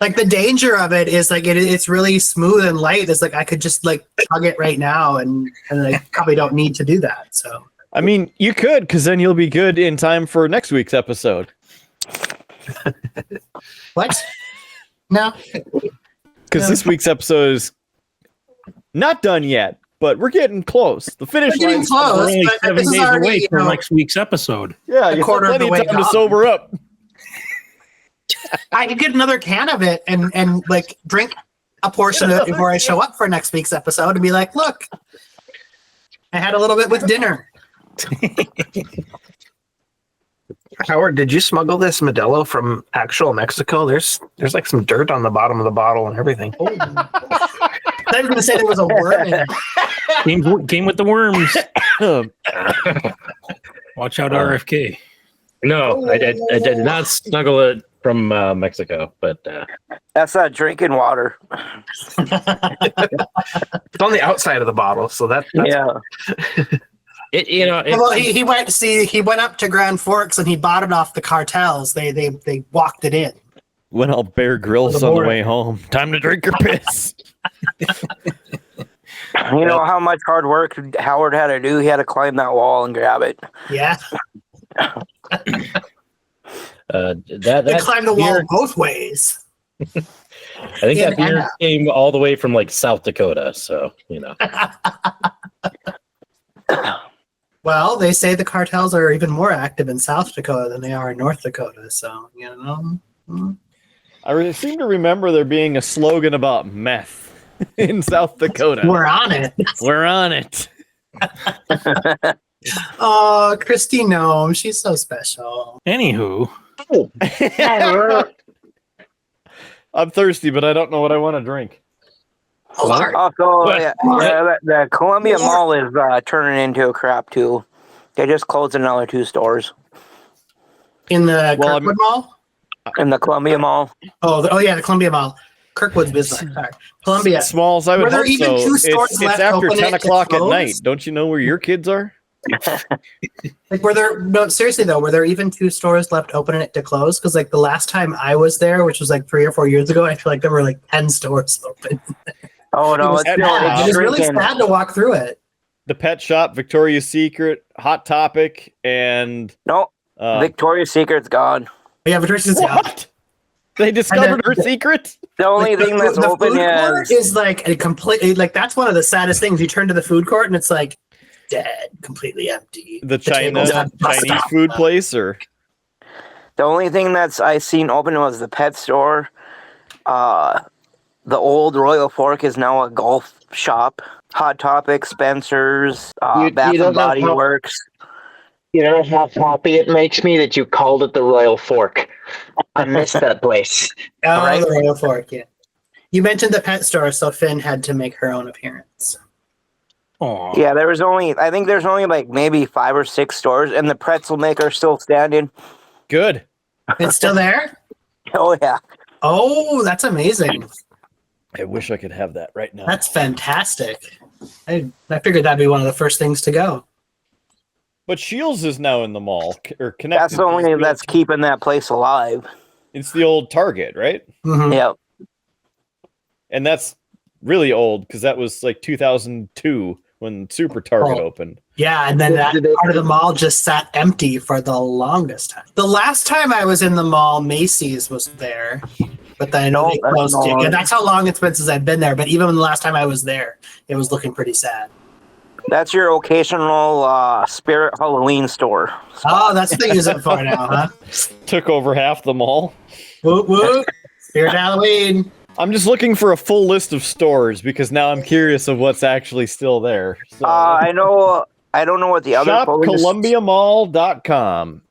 Like the danger of it is like it's really smooth and light. It's like I could just like chug it right now, and I probably don't need to do that. So I mean, you could, because then you'll be good in time for next week's episode. What? No, because this week's episode is not done yet, but we're getting close. The finish line. We're only but 7 this is days already, away from next week's episode. Yeah, you have plenty of time to sober up. I could get another can of it and like drink a portion of it before I show up for next week's episode and be like, look, I had a little bit with dinner. Howard, did you smuggle this Modelo from actual Mexico? There's like some dirt on the bottom of the bottle and everything. Oh. I was going to say there was a worm in it. Came with the worms. Watch out, RFK. No, I did not smuggle it from Mexico, but That's not drinking water. It's on the outside of the bottle, so that's yeah. Well, he went up to Grand Forks and he bought it off the cartels. They walked it in. Went all Bear Grylls on the way home. Time to drink your piss. You know how much hard work Howard had to do? He had to climb that wall and grab it. Yeah. They climbed the wall both ways. I think that beer came all the way from like South Dakota, so Well, they say the cartels are even more active in South Dakota than they are in North Dakota, so I seem to remember there being a slogan about meth in South Dakota. We're on it. We're on it. Oh, Christy Gnome, she's so special. Anywho. I'm thirsty, but I don't know what I want to drink. The Columbia Mall is turning into a crap too. They just closed another 2 stores. In the Kirkwood Mall? In the Columbia Mall. Oh yeah, the Columbia Mall. Kirkwood's business. Sorry. Columbia. Smalls, I would Were there hope even so. 2 stores It's left after open 10 at o'clock at close? night. Don't you know where your kids are? Like, seriously though, were there even 2 stores left open and it to close? Because like the last time I was there, which was like 3 or 4 years ago, I feel like there were like 10 stores open. Oh no, it was really sad to walk through it. The Pet Shop, Victoria's Secret, Hot Topic, and Victoria's Secret's gone. Yeah, Victoria's Secret's gone. They discovered her secret. The only thing that's the open food court is like a completely like that's one of the saddest things. You turn to the food court and it's like dead, completely empty. The Chinese food place, or the only thing that's I seen open was the pet store. The old Royal Fork is now a golf shop. Hot Topic, Spencer's, Bath and Body Works. You know how happy it makes me that you called it the Royal Fork. I miss that place. Oh, right? The Royal Fork, yeah. You mentioned the pet store, so Finn had to make her own appearance. Aww. Yeah, I think there's only like maybe 5 or 6 stores, and the pretzel maker's still standing. Good. It's still there? Oh, yeah. Oh, that's amazing. I wish I could have that right now. That's fantastic. I figured that'd be one of the first things to go. But Shields is now in the mall or connected. That's the only thing that's keeping that place alive. It's the old Target, right? Mhm. Yep. And that's really old because that was like 2002 when Super Target Oh. opened. Yeah, and then that part of the mall just sat empty for the longest time. The last time I was in the mall, Macy's was there, but then I know they closed it. Yeah, that's how long it's been since I've been there. But even the last time I was there, it was looking pretty sad. That's your occasional Spirit Halloween store. Oh, that's what they use it for now, huh? Took over half the mall. Whoop whoop! Spirit Halloween. I'm just looking for a full list of stores because now I'm curious of what's actually still there. So, I know. I don't know what the other ShopColumbiaMall.com.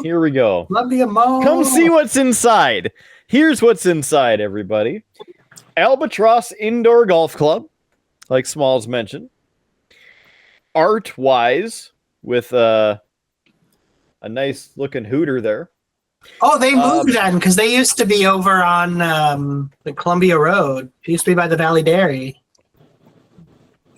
Here we go. Columbia Mall. Come see what's inside. Here's what's inside, everybody. Albatross Indoor Golf Club, like Smallz mentioned. Art-wise, with a nice looking hooter there. Oh, they moved then because they used to be over on the Columbia Road. It used to be by the Valley Dairy.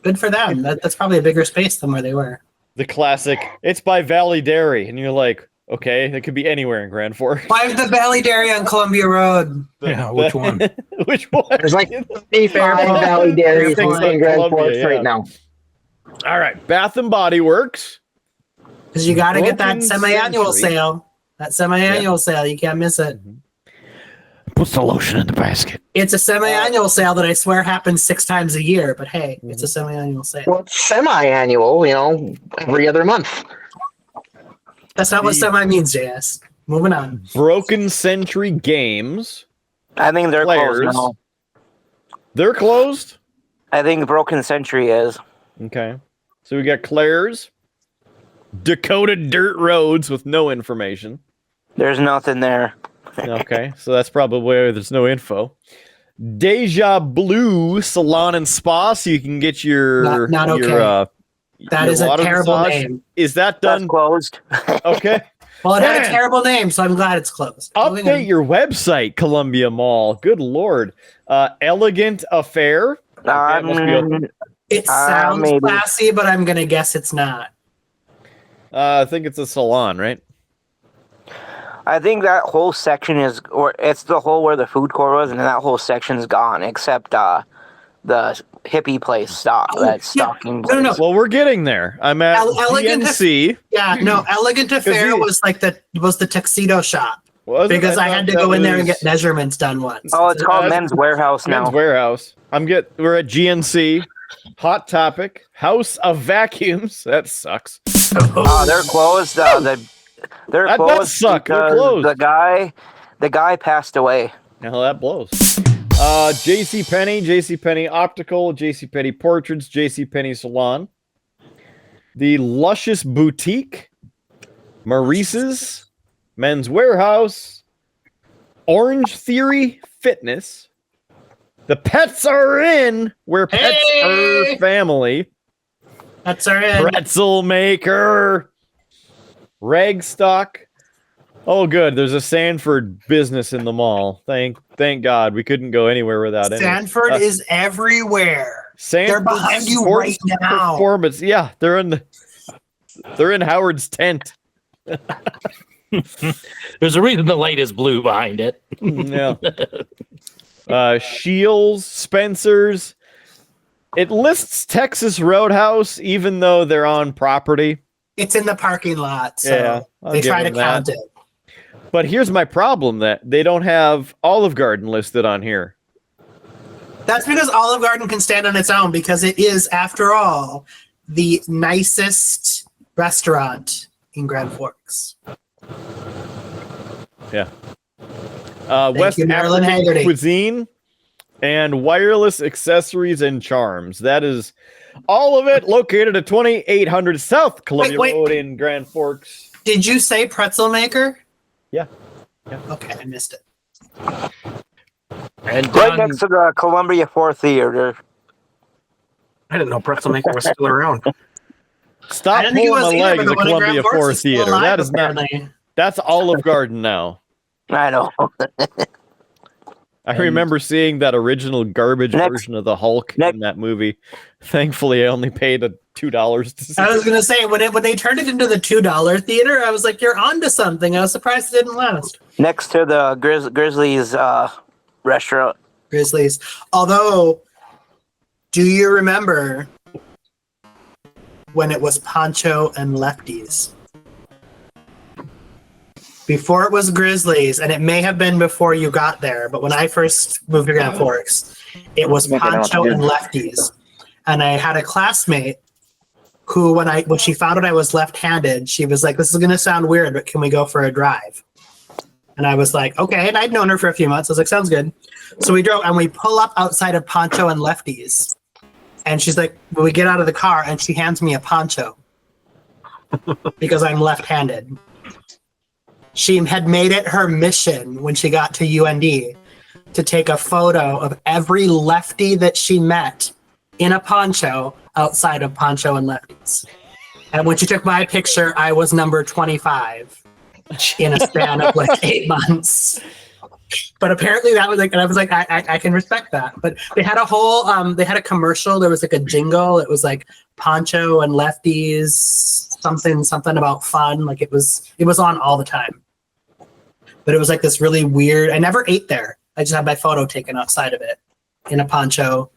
Good for them. That's probably a bigger space than where they were. The classic, it's by Valley Dairy. And you're like, okay, it could be anywhere in Grand Forks. Why the Valley Dairy on Columbia Road? Yeah, which one? Which one? There's like 55 Valley Dairies in Grand Forks right now. All right, Bath and Body Works. Because you got to get that Broken semi-annual Century. sale. That semi-annual sale. You can't miss it. Puts the lotion in the basket. It's a semi-annual sale that I swear happens 6 times a year. But hey, it's a semi-annual sale. Well, it's semi-annual, every other month. That's not what semi means, JS. Moving on. Broken Century Games. I think they're Players. closed now. They're closed? I think Broken Century is. Okay. So we got Claire's. Dakota Dirt Roads with no information. There's nothing there. Okay, so that's probably where there's no info. Deja Blue Salon and Spa, so you can get your Not okay. That your is a water terrible massage. name. Is that done? That's closed. Okay. Well, it had a Man. terrible name, so I'm glad it's closed. Moving on. Update your website, Columbia Mall. Good lord. Elegant Affair. Okay, must be open. It sounds maybe. classy, but I'm gonna guess it's not. I think it's a salon, right? I think that whole section is, or it's the whole where the food court was, and that whole section's gone, except the hippie place that's stocking. No. Well, we're getting there. I'm at Elegant GNC. Yeah, no. Elegant Affair was like the tuxedo shop Was it? because I had to thought go that in there and was get measurements done once. Oh, it's called Men's Warehouse now. Men's Warehouse. We're at GNC. Hot Topic. House of Vacuums. That sucks. They're closed. They're That closed. does suck. They're because closed. The guy passed away. Now that blows. JCPenney Optical, JCPenney Portraits, JCPenney Salon. The Luscious Boutique. Maurice's. Men's Warehouse. Orange Theory Fitness. The Pets Are In, where pets are family. Pets are in. Pretzel Maker. Ragstock. Oh, good. There's a Sanford business in the mall. Thank God. We couldn't go anywhere without it. Sanford is everywhere. Sanford They're behind you Sports right now. Performance. Yeah, they're in Howard's tent. There's a reason the light is blue behind it. Yeah. Shields, Spencer's. It lists Texas Roadhouse, even though they're on property. It's in the parking lot, so Yeah, I'll they give try to them that. count it. But here's my problem: that they don't have Olive Garden listed on here. That's because Olive Garden can stand on its own because it is, after all, the nicest restaurant in Grand Forks. Yeah. West you, Marilyn African Haggerty. Cuisine and Wireless Accessories and Charms. That is all of it located at 2800 South Columbia Wait. Road in Grand Forks. Did you say Pretzel Maker? Yeah. Okay, I missed it. And Right next to the Columbia 4 Theater. I didn't know Pretzel Maker was still around. Stop I didn't think it pulling was my either, legs but at the one in Columbia Grand Forks 4 is still Theater. alive, That is not. apparently. That's Olive Garden now. I know. I remember seeing that original garbage version of the Hulk in that movie. Thankfully, I only paid $2 to see. I was gonna say when they turned it into the $2 theater, I was like, "You're onto something." I was surprised it didn't last. Next to the Grizzlies restaurant. Grizzlies. Although, do you remember when it was Poncho and Lefties? Before it was Grizzlies, and it may have been before you got there, but when I first moved to Grand Forks, it was Poncho and Lefties. And I had a classmate who, when she found out I was left-handed, she was like, "This is going to sound weird, but can we go for a drive?" And I was like, "Okay." And I'd known her for a few months. I was like, "Sounds good." So we drove, and we pull up outside of Poncho and Lefties. And she's like, well, we get out of the car, and she hands me a poncho because I'm left-handed. She had made it her mission when she got to UND to take a photo of every lefty that she met in a poncho outside of Poncho and Lefties. And when she took my picture, I was number 25 in a span of like 8 months. But apparently that was like, and I was like, I can respect that. But they had a whole, they had a commercial. There was like a jingle. It was like Poncho and Lefties, something about fun. Like it was on all the time. But it was like this really weird, I never ate there. I just had my photo taken outside of it in a poncho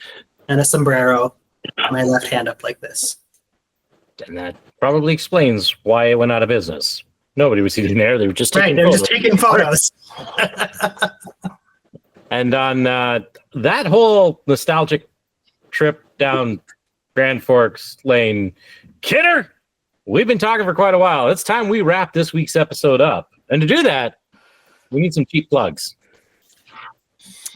and a sombrero, my left hand up like this. And that probably explains why it went out of business. Nobody was eating there. They were just taking They were photos. just taking photos. And on that whole nostalgic trip down Grand Forks Lane, Kidder, we've been talking for quite a while. It's time we wrap this week's episode up. And to do that, we need some cheap plugs.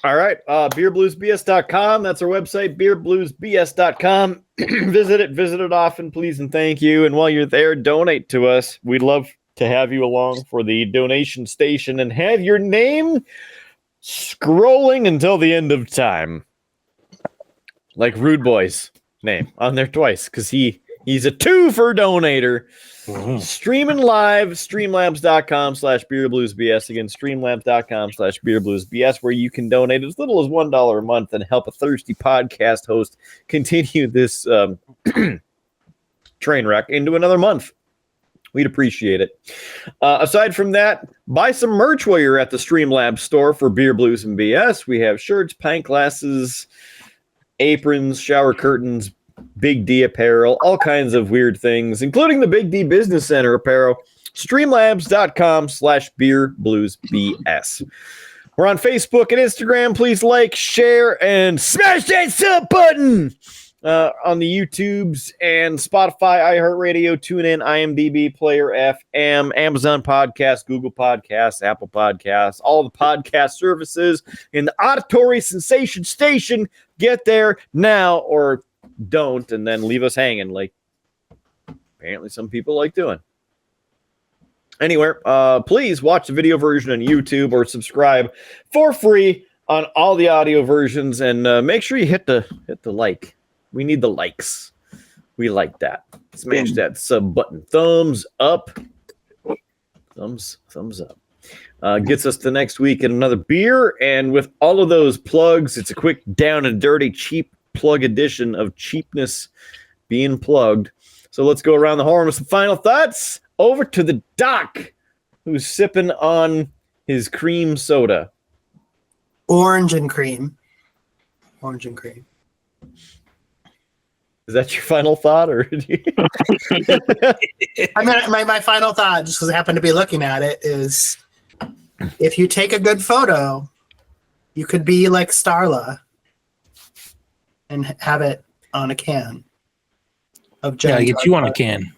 All right. Beerbluesbs.com. That's our website, beerbluesbs.com. Visit it often, please, and thank you. And while you're there, donate to us. We'd love to have you along for the donation station and have your name scrolling until the end of time. Like Rudeboy's name on there twice, because he's a 2 for donator. Mm-hmm. Streaming live, streamlabs.com/beerbluesbs. Again, streamlabs.com/beerbluesbs, where you can donate as little as $1 a month and help a thirsty podcast host continue this train wreck into another month. We'd appreciate it. Aside from that, buy some merch while you're at the Streamlabs store for Beer Blues and BS. We have shirts, pint glasses, aprons, shower curtains, Big D apparel, all kinds of weird things, including the Big D Business Center apparel. Streamlabs.com/beerbluesbs. We're on Facebook and Instagram. Please like, share, and smash that sub button on the YouTubes and Spotify, iHeartRadio, TuneIn, IMDb, Player FM, Amazon Podcasts, Google Podcasts, Apple Podcasts, all the podcast services in the auditory sensation station. Get there now or don't, and then leave us hanging like apparently some people like doing. Anywhere, please watch the video version on YouTube or subscribe for free on all the audio versions, and make sure you hit the like. We need the likes. We like that. Smash that sub button. Thumbs up. Thumbs up. Gets us to next week in another beer, and with all of those plugs, it's a quick down and dirty cheap plug edition of cheapness being plugged. So let's go around the horn with some final thoughts. Over to the Doc, who's sipping on his cream soda. Orange and cream. Orange and cream. Is that your final thought, or? I mean, my final thought, just because I happen to be looking at it, is if you take a good photo, you could be like Starla and have it on a can of Yeah, get you on a can.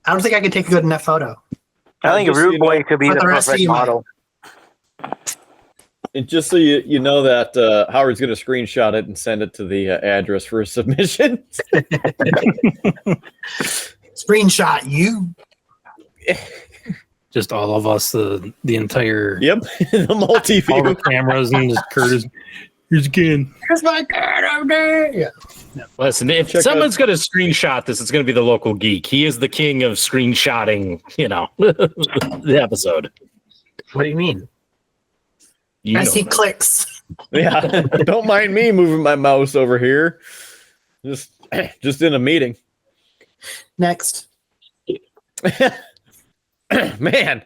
I don't think I could take a good enough photo. I think a Rude Boy could be the perfect model. And just so you know that Howard's going to screenshot it and send it to the address for a submission. Screenshot you. Just all of us, the entire. Yep, the multi-view. All the cameras and just Curtis. Here's again. Here's my card over there. Yeah. Listen, if someone's going to screenshot this, it's going to be the local geek. He is the king of screenshotting, the episode. What do you mean? I see clicks. Yeah, don't mind me moving my mouse over here. Just in a meeting. Next. Man,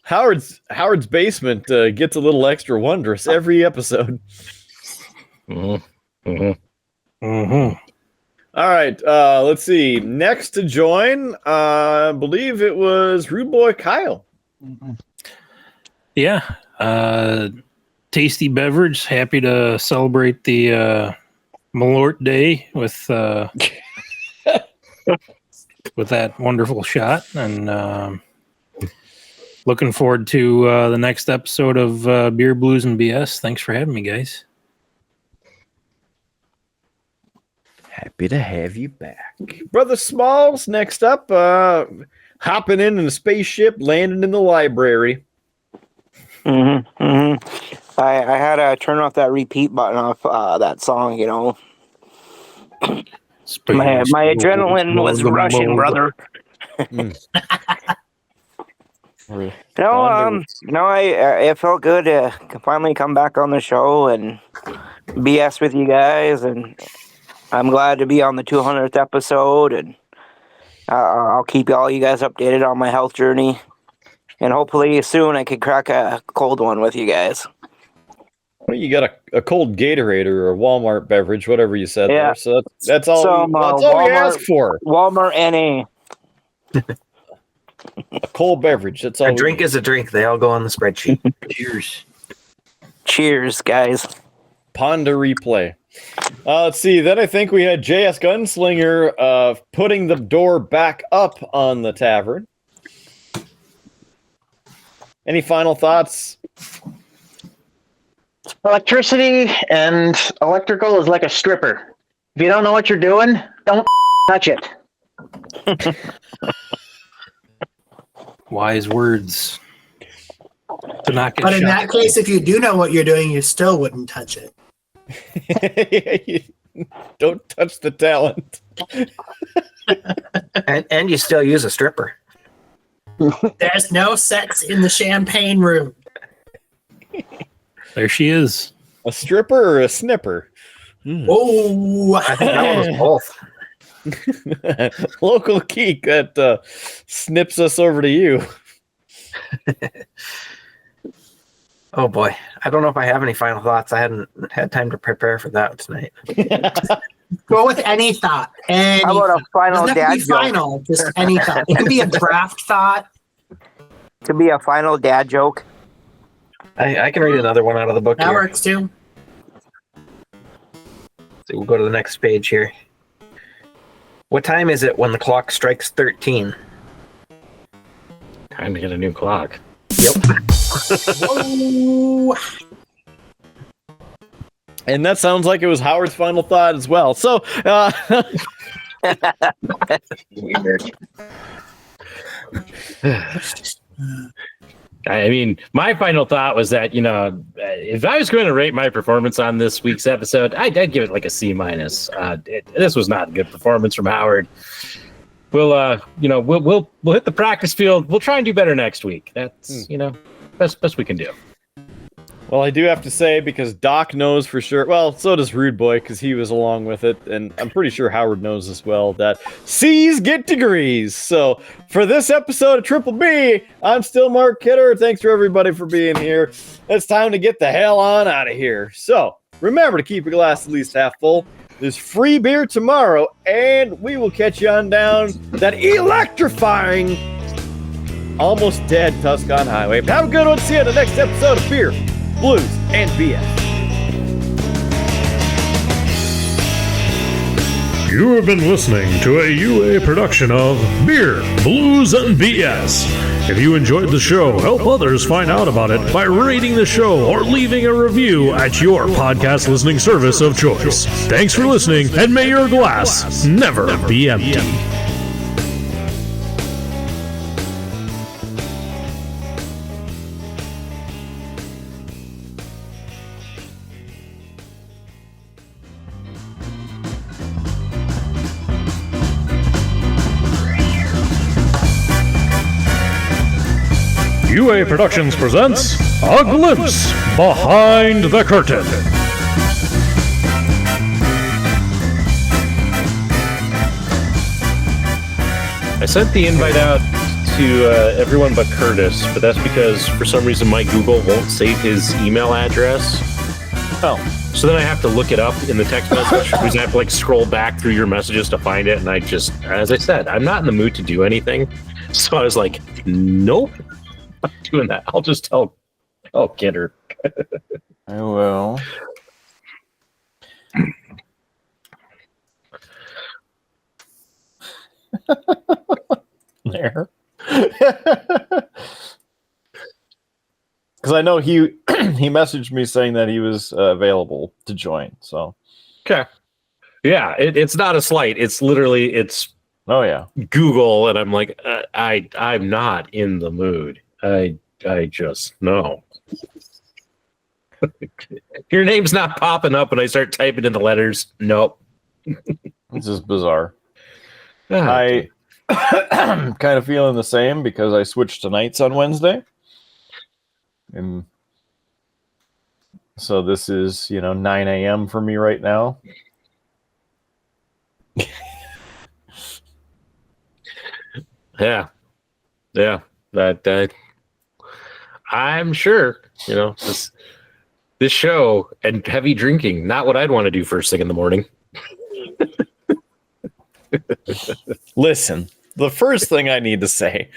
Howard's basement gets a little extra wondrous every episode. Mm-hmm. All right, let's see. Next to join, I believe it was Rudeboy Kyle. Yeah, tasty beverage. Happy to celebrate the Malört Day with that wonderful shot, and looking forward to the next episode of Beer, Blues, and BS. Thanks for having me, guys. Happy to have you back. Brother Smallz, next up, hopping in a spaceship, landing in the library. I had to turn off that repeat button off that song, you know. My adrenaline was rushing, brother. It felt good to finally come back on the show and BS with you guys, and I'm glad to be on the 200th episode, and I'll keep all you guys updated on my health journey, and hopefully soon I could crack a cold one with you guys. Well, you got a cold Gatorade or a Walmart beverage, whatever you said there. So that's all. That's all we ask for. Walmart NA. A cold beverage. That's all. A drink is a drink. They all go on the spreadsheet. Cheers, guys. Ponder replay. Let's see. Then I think we had JS Gunslinger putting the door back up on the tavern. Any final thoughts? Electricity and electrical is like a stripper. If you don't know what you're doing, don't touch it. Wise words. To not get But in shot. that case, if you do know what you're doing, you still wouldn't touch it. Don't touch the talent. and you still use a stripper. There's no sex in the champagne room. There she is. A stripper or a snipper? Oh, I think that one was both. Local geek that snips us over to you. Oh boy, I don't know if I have any final thoughts. I hadn't had time to prepare for that tonight. Go with any thought. Any How about a final doesn't have to dad be joke? final, just any thought. It could be a draft thought. Could be a final dad joke. I can read another one out of the book That here. works too. So we'll go to the next page here. What time is it when the clock strikes 13? Time to get a new clock. Yep. Whoa. And that sounds like it was Howard's final thought as well. So, Weird. I mean, my final thought was that, you know, if I was going to rate my performance on this week's episode, I'd give it like a C-. This was not a good performance from Howard. We'll hit the practice field. We'll try and do better next week. That's, best we can do. well, I do have to say, because Doc knows for sure, well, so does Rudeboy, because he was along with it, and I'm pretty sure Howard knows as well, that C's get degrees. So, for this episode of Triple B, I'm still Mark Kidder. Thanks for everybody for being here. It's time to get the hell on out of here. So, remember to keep your glass at least half full. There's free beer tomorrow, and we will catch you on down that electrifying, almost dead Tuscan Highway. Have a good one. See you in the next episode of Beer, Blues, and BS. You have been listening to a UA production of Beer, Blues, and BS. If you enjoyed the show, help others find out about it by rating the show or leaving a review at your podcast listening service of choice. Thanks for listening, and may your glass never be empty. UA Productions presents A glimpse behind the curtain. I sent the invite out to everyone but Curtis, but that's because for some reason my Google won't save his email address. Oh. So then I have to look it up in the text message because I have to like scroll back through your messages to find it. And I just, as I said, I'm not in the mood to do anything. So I was like, nope, I'm not doing that. I'll just tell Kidder. I will. There. Because I know he messaged me saying that he was available to join. So Okay. Yeah, it's not a slight. It's literally oh yeah, Google, and I'm like, I'm not in the mood. I just no. Your name's not popping up when I start typing in the letters. Nope. This is bizarre. Ah, I'm kind of feeling the same because I switched to nights on Wednesday. And so this is, 9 a.m. for me right now. Yeah. That I'm sure, this show and heavy drinking, not what I'd want to do first thing in the morning. Listen, the first thing I need to say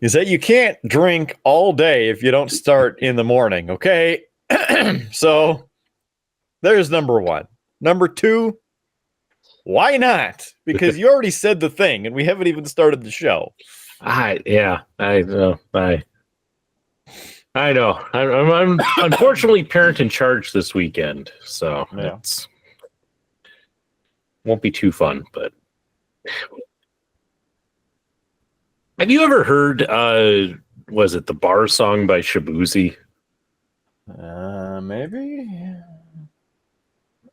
is that you can't drink all day if you don't start in the morning, okay? So there's number one. Number two, why not? Because you already said the thing and we haven't even started the show. I know. I'm unfortunately parent in charge this weekend, so it's won't be too fun, but have you ever heard was it the bar song by Shabuzi? Maybe.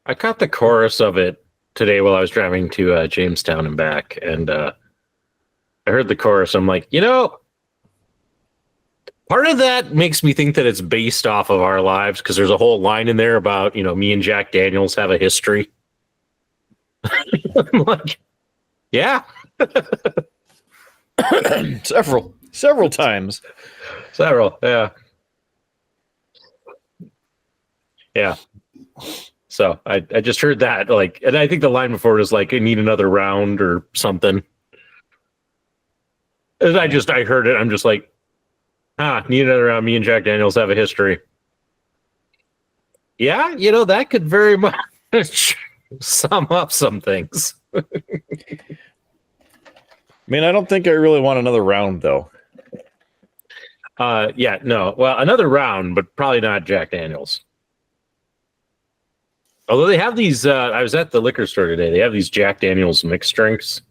I caught the chorus of it today while I was driving to Jamestown and back, and I heard the chorus. I'm like, part of that makes me think that it's based off of our lives because there's a whole line in there about, me and Jack Daniels have a history. I'm like, yeah. Several times. Yeah. So I just heard that, and I think the line before was like, I need another round or something. And I heard it. I'm just like, need another round. Me and Jack Daniels have a history. Yeah, that could very much sum up some things. I mean, I don't think I really want another round, though. Yeah, no. Well, another round, but probably not Jack Daniels. Although they have these, I was at the liquor store today. They have these Jack Daniels mixed drinks.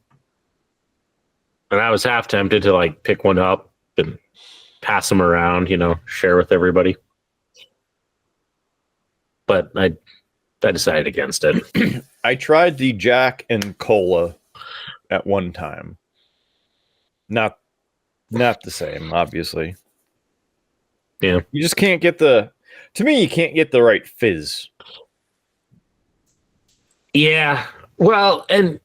And I was half tempted to pick one up and pass them around, share with everybody. But I decided against it. I tried the Jack and Cola at one time. Not the same, obviously. Yeah. You just can't get to me, you can't get the right fizz. Yeah. Well, and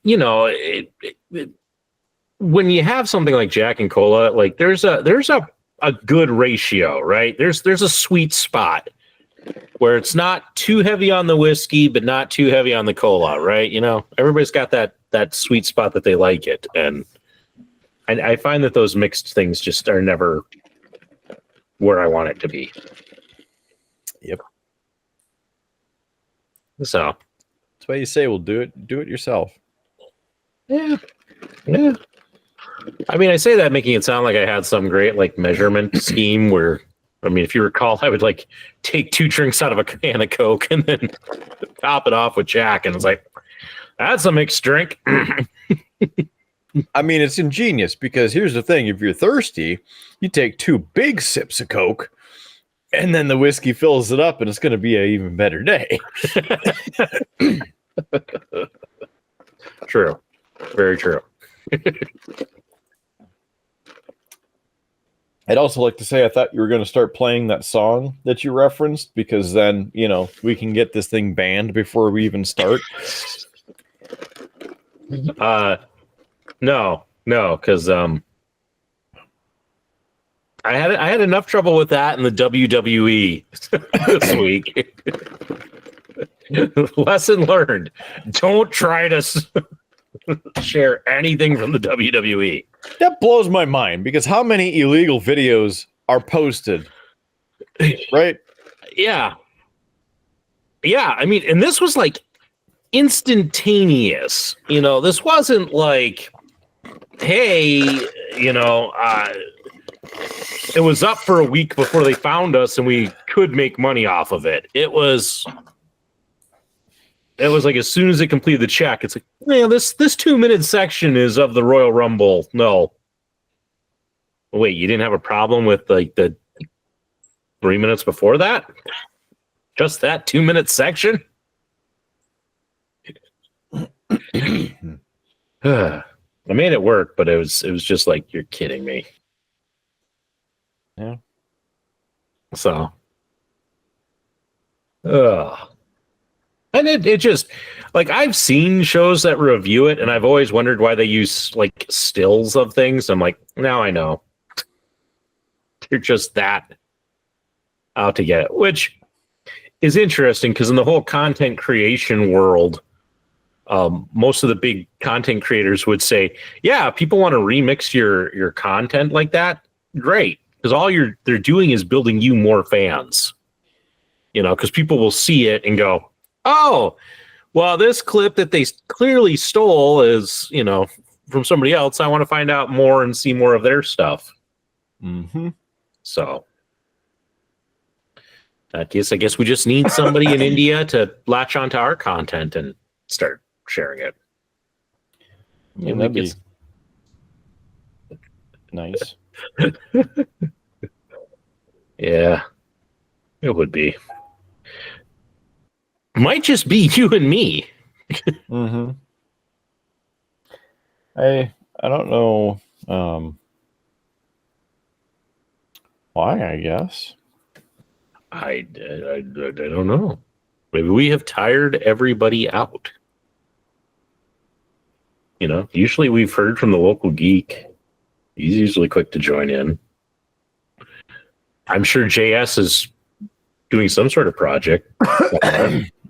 when you have something like Jack and Cola, there's a good ratio, right? There's a sweet spot where it's not too heavy on the whiskey, but not too heavy on the cola, right? Everybody's got that sweet spot that they like it. And I find that those mixed things just are never where I want it to be. Yep. So that's why you say, well, do it yourself. Yeah. I mean, I say that making it sound like I had some great measurement scheme where, I mean, if you recall, I would take 2 drinks out of a can of Coke and then top it off with Jack, and it's like, that's a mixed drink. I mean, it's ingenious because here's the thing: if you're thirsty, you take 2 big sips of Coke, and then the whiskey fills it up, and it's going to be an even better day. True. Very true. I'd also like to say I thought you were going to start playing that song that you referenced, because then, you know, we can get this thing banned before we even start. No, because I had enough trouble with that in the WWE this week. Lesson learned: don't try to share anything from the WWE. That blows my mind, because how many illegal videos are posted? Right? Yeah. I mean, and this was like instantaneous. You know, this wasn't like, hey, you know, it was up for a week before they found us and we could make money off of it. It was like as soon as it completed the check, it's like, man, this 2-minute section is of the Royal Rumble. No. Wait, you didn't have a problem with like the 3 minutes before that? Just that 2-minute section? I made it work, but it was just like, you're kidding me. Yeah. So. And it just, like, I've seen shows that review it, and I've always wondered why they use, like, stills of things. I'm like, now I know. They're just that out to get it, which is interesting, because in the whole content creation world, most of the big content creators would say, yeah, people want to remix your content like that. Great. Because all they're doing is building you more fans. You know, because people will see it and go, oh, well, this clip that they clearly stole is, you know, from somebody else. I want to find out more and see more of their stuff. Mm-hmm. So I guess we just need somebody in India to latch onto our content and start sharing it. Yeah, that'd be nice. Yeah, it would be. Might just be you and me. Mm-hmm. I don't know why, I guess. I don't know. Maybe we have tired everybody out. You know, usually we've heard from the local geek. He's usually quick to join in. I'm sure JS is doing some sort of project.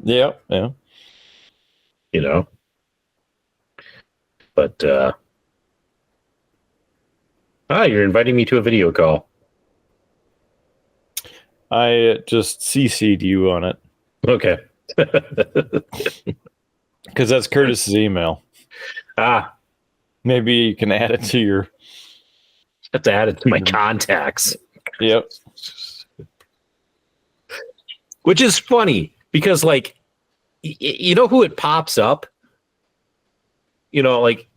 Yeah. You know. But you're inviting me to a video call. I just CC'd you on it. Okay. Because that's Curtis's email. Maybe you can add it to your... Have to add it to my contacts. Yep. Which is funny, because, like, you know who it pops up? You know, like,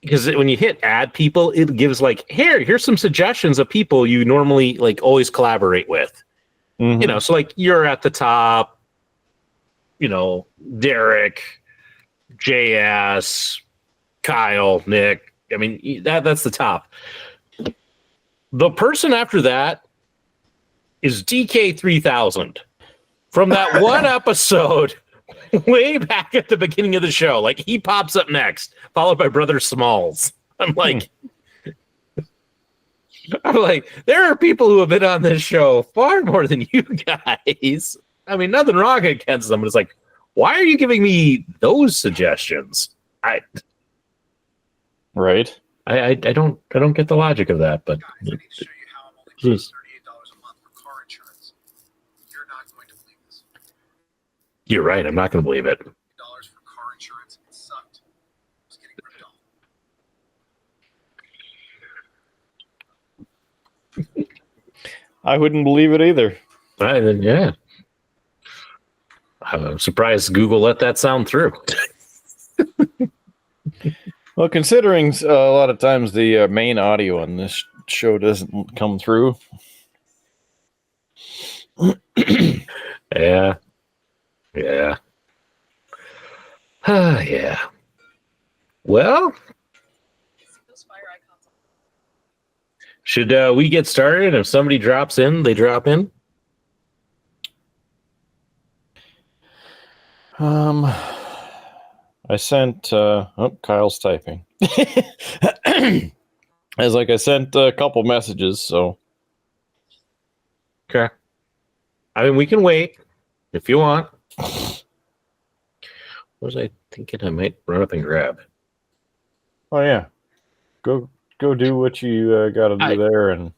because when you hit add people, it gives, like, here's some suggestions of people you normally, like, always collaborate with. Mm-hmm. You know, so, like, you're at the top, you know, Derek, JS, Kyle, Nick. I mean, that's the top. The person after that is DK3000 from that one episode way back at the beginning of the show. Like, he pops up next, followed by Brother Smallz. I'm like, there are people who have been on this show far more than you guys. I mean, nothing wrong against them, but it's like, why are you giving me those suggestions? Right. I don't get the logic of that, but Guys, I need to show you how I'm only paying $38 a month for car insurance. You're not going to believe this. You're right. I'm not going to believe it. $40 for car insurance, it sucked. I was getting ripped off. I wouldn't believe it either. Then yeah. I'm surprised Google let that sound through. Well, considering a lot of times the main audio on this show doesn't come through. Yeah. Yeah. Yeah. Well, Should we get started? If somebody drops in, they drop in. I sent Kyle's typing. I sent a couple messages, so okay. I mean, we can wait if you want. What was I thinking? I might run up and grab. Oh yeah, go do what you got to do there, and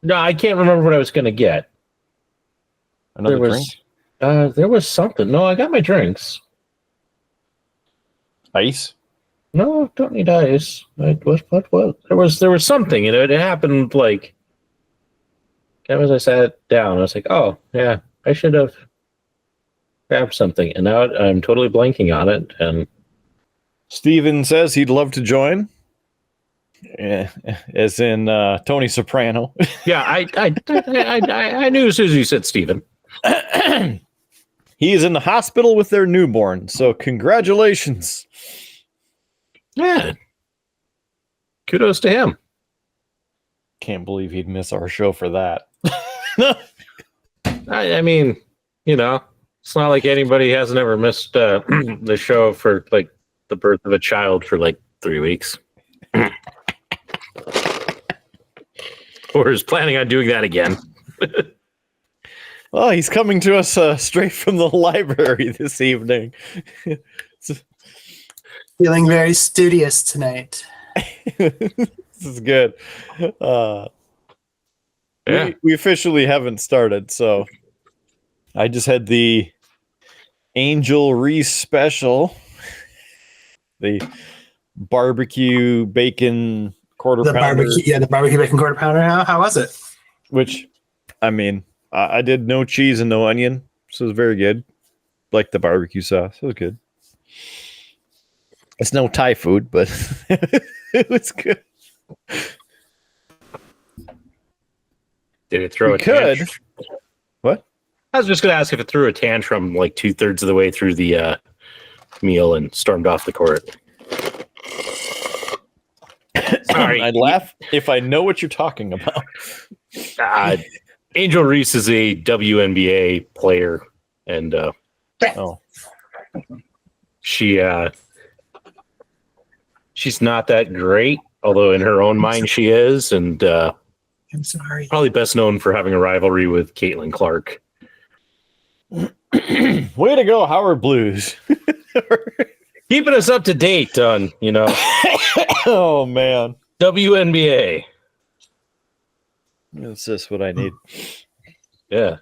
no, I can't remember what I was going to get. Another drink. There was something. No, I got my drinks. Ice? No, don't need ice. What? There was something, and it happened like as I sat down. I was like, oh yeah, I should have grabbed something, and now I'm totally blanking on it. And Steven says he'd love to join. Yeah, as in Tony Soprano. Yeah, I knew as soon as you said Steven. He is in the hospital with their newborn, so congratulations. Yeah. Kudos to him. Can't believe he'd miss our show for that. I mean, it's not like anybody hasn't ever missed the show for like the birth of a child for like 3 weeks. Or is planning on doing that again. Well, he's coming to us straight from the library this evening. Feeling very studious tonight. This is good. We officially haven't started, so I just had the Angel Reese special, the barbecue bacon quarter pounder. The barbecue bacon quarter pounder. How was it? Which, I mean, I did no cheese and no onion, so it was very good. Like the barbecue sauce, it was good. It's no Thai food, but it was good. Did it throw a tantrum? What? I was just going to ask if it threw a tantrum like 2/3 of the way through the meal and stormed off the court. Sorry. I'd laugh if I know what you're talking about. Angel Reese is a WNBA player, and she's not that great, although in her own mind she is, and I'm sorry. Probably best known for having a rivalry with Caitlin Clark. Way to go, Howard Blues. Keeping us up to date on, oh man, WNBA. That's just what I need. Yeah.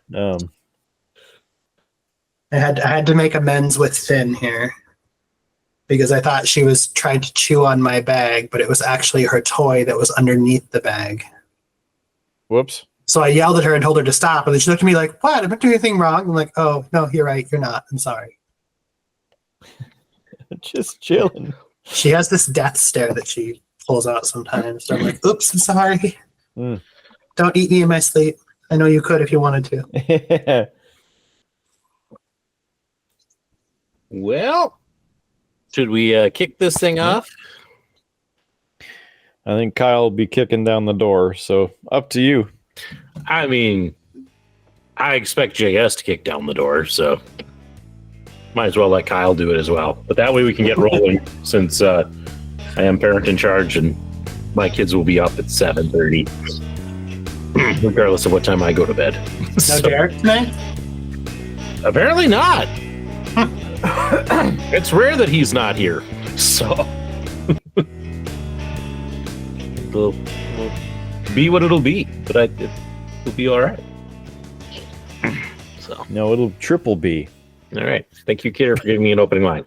I had to make amends with Finn here because I thought she was trying to chew on my bag, but it was actually her toy that was underneath the bag. Whoops. So I yelled at her and told her to stop, and then she looked at me like, "What? I'm not doing anything wrong." I'm like, "Oh no, you're right. You're not. I'm sorry." Just chilling. She has this death stare that she pulls out sometimes. So I'm like, "Oops, I'm sorry. Don't eat me in my sleep. I know you could if you wanted to." Well, should we kick this thing off? I think Kyle will be kicking down the door, so up to you. I mean, I expect JS to kick down the door, so might as well let Kyle do it as well. But that way we can get rolling since I am parent in charge and my kids will be up at 7:30, regardless of what time I go to bed. No Derek tonight? Apparently not. It's rare that he's not here, so it'll be what it'll be, but it'll be all right. So no, it'll triple B. All right. Thank you, Kidder, for giving me an opening line.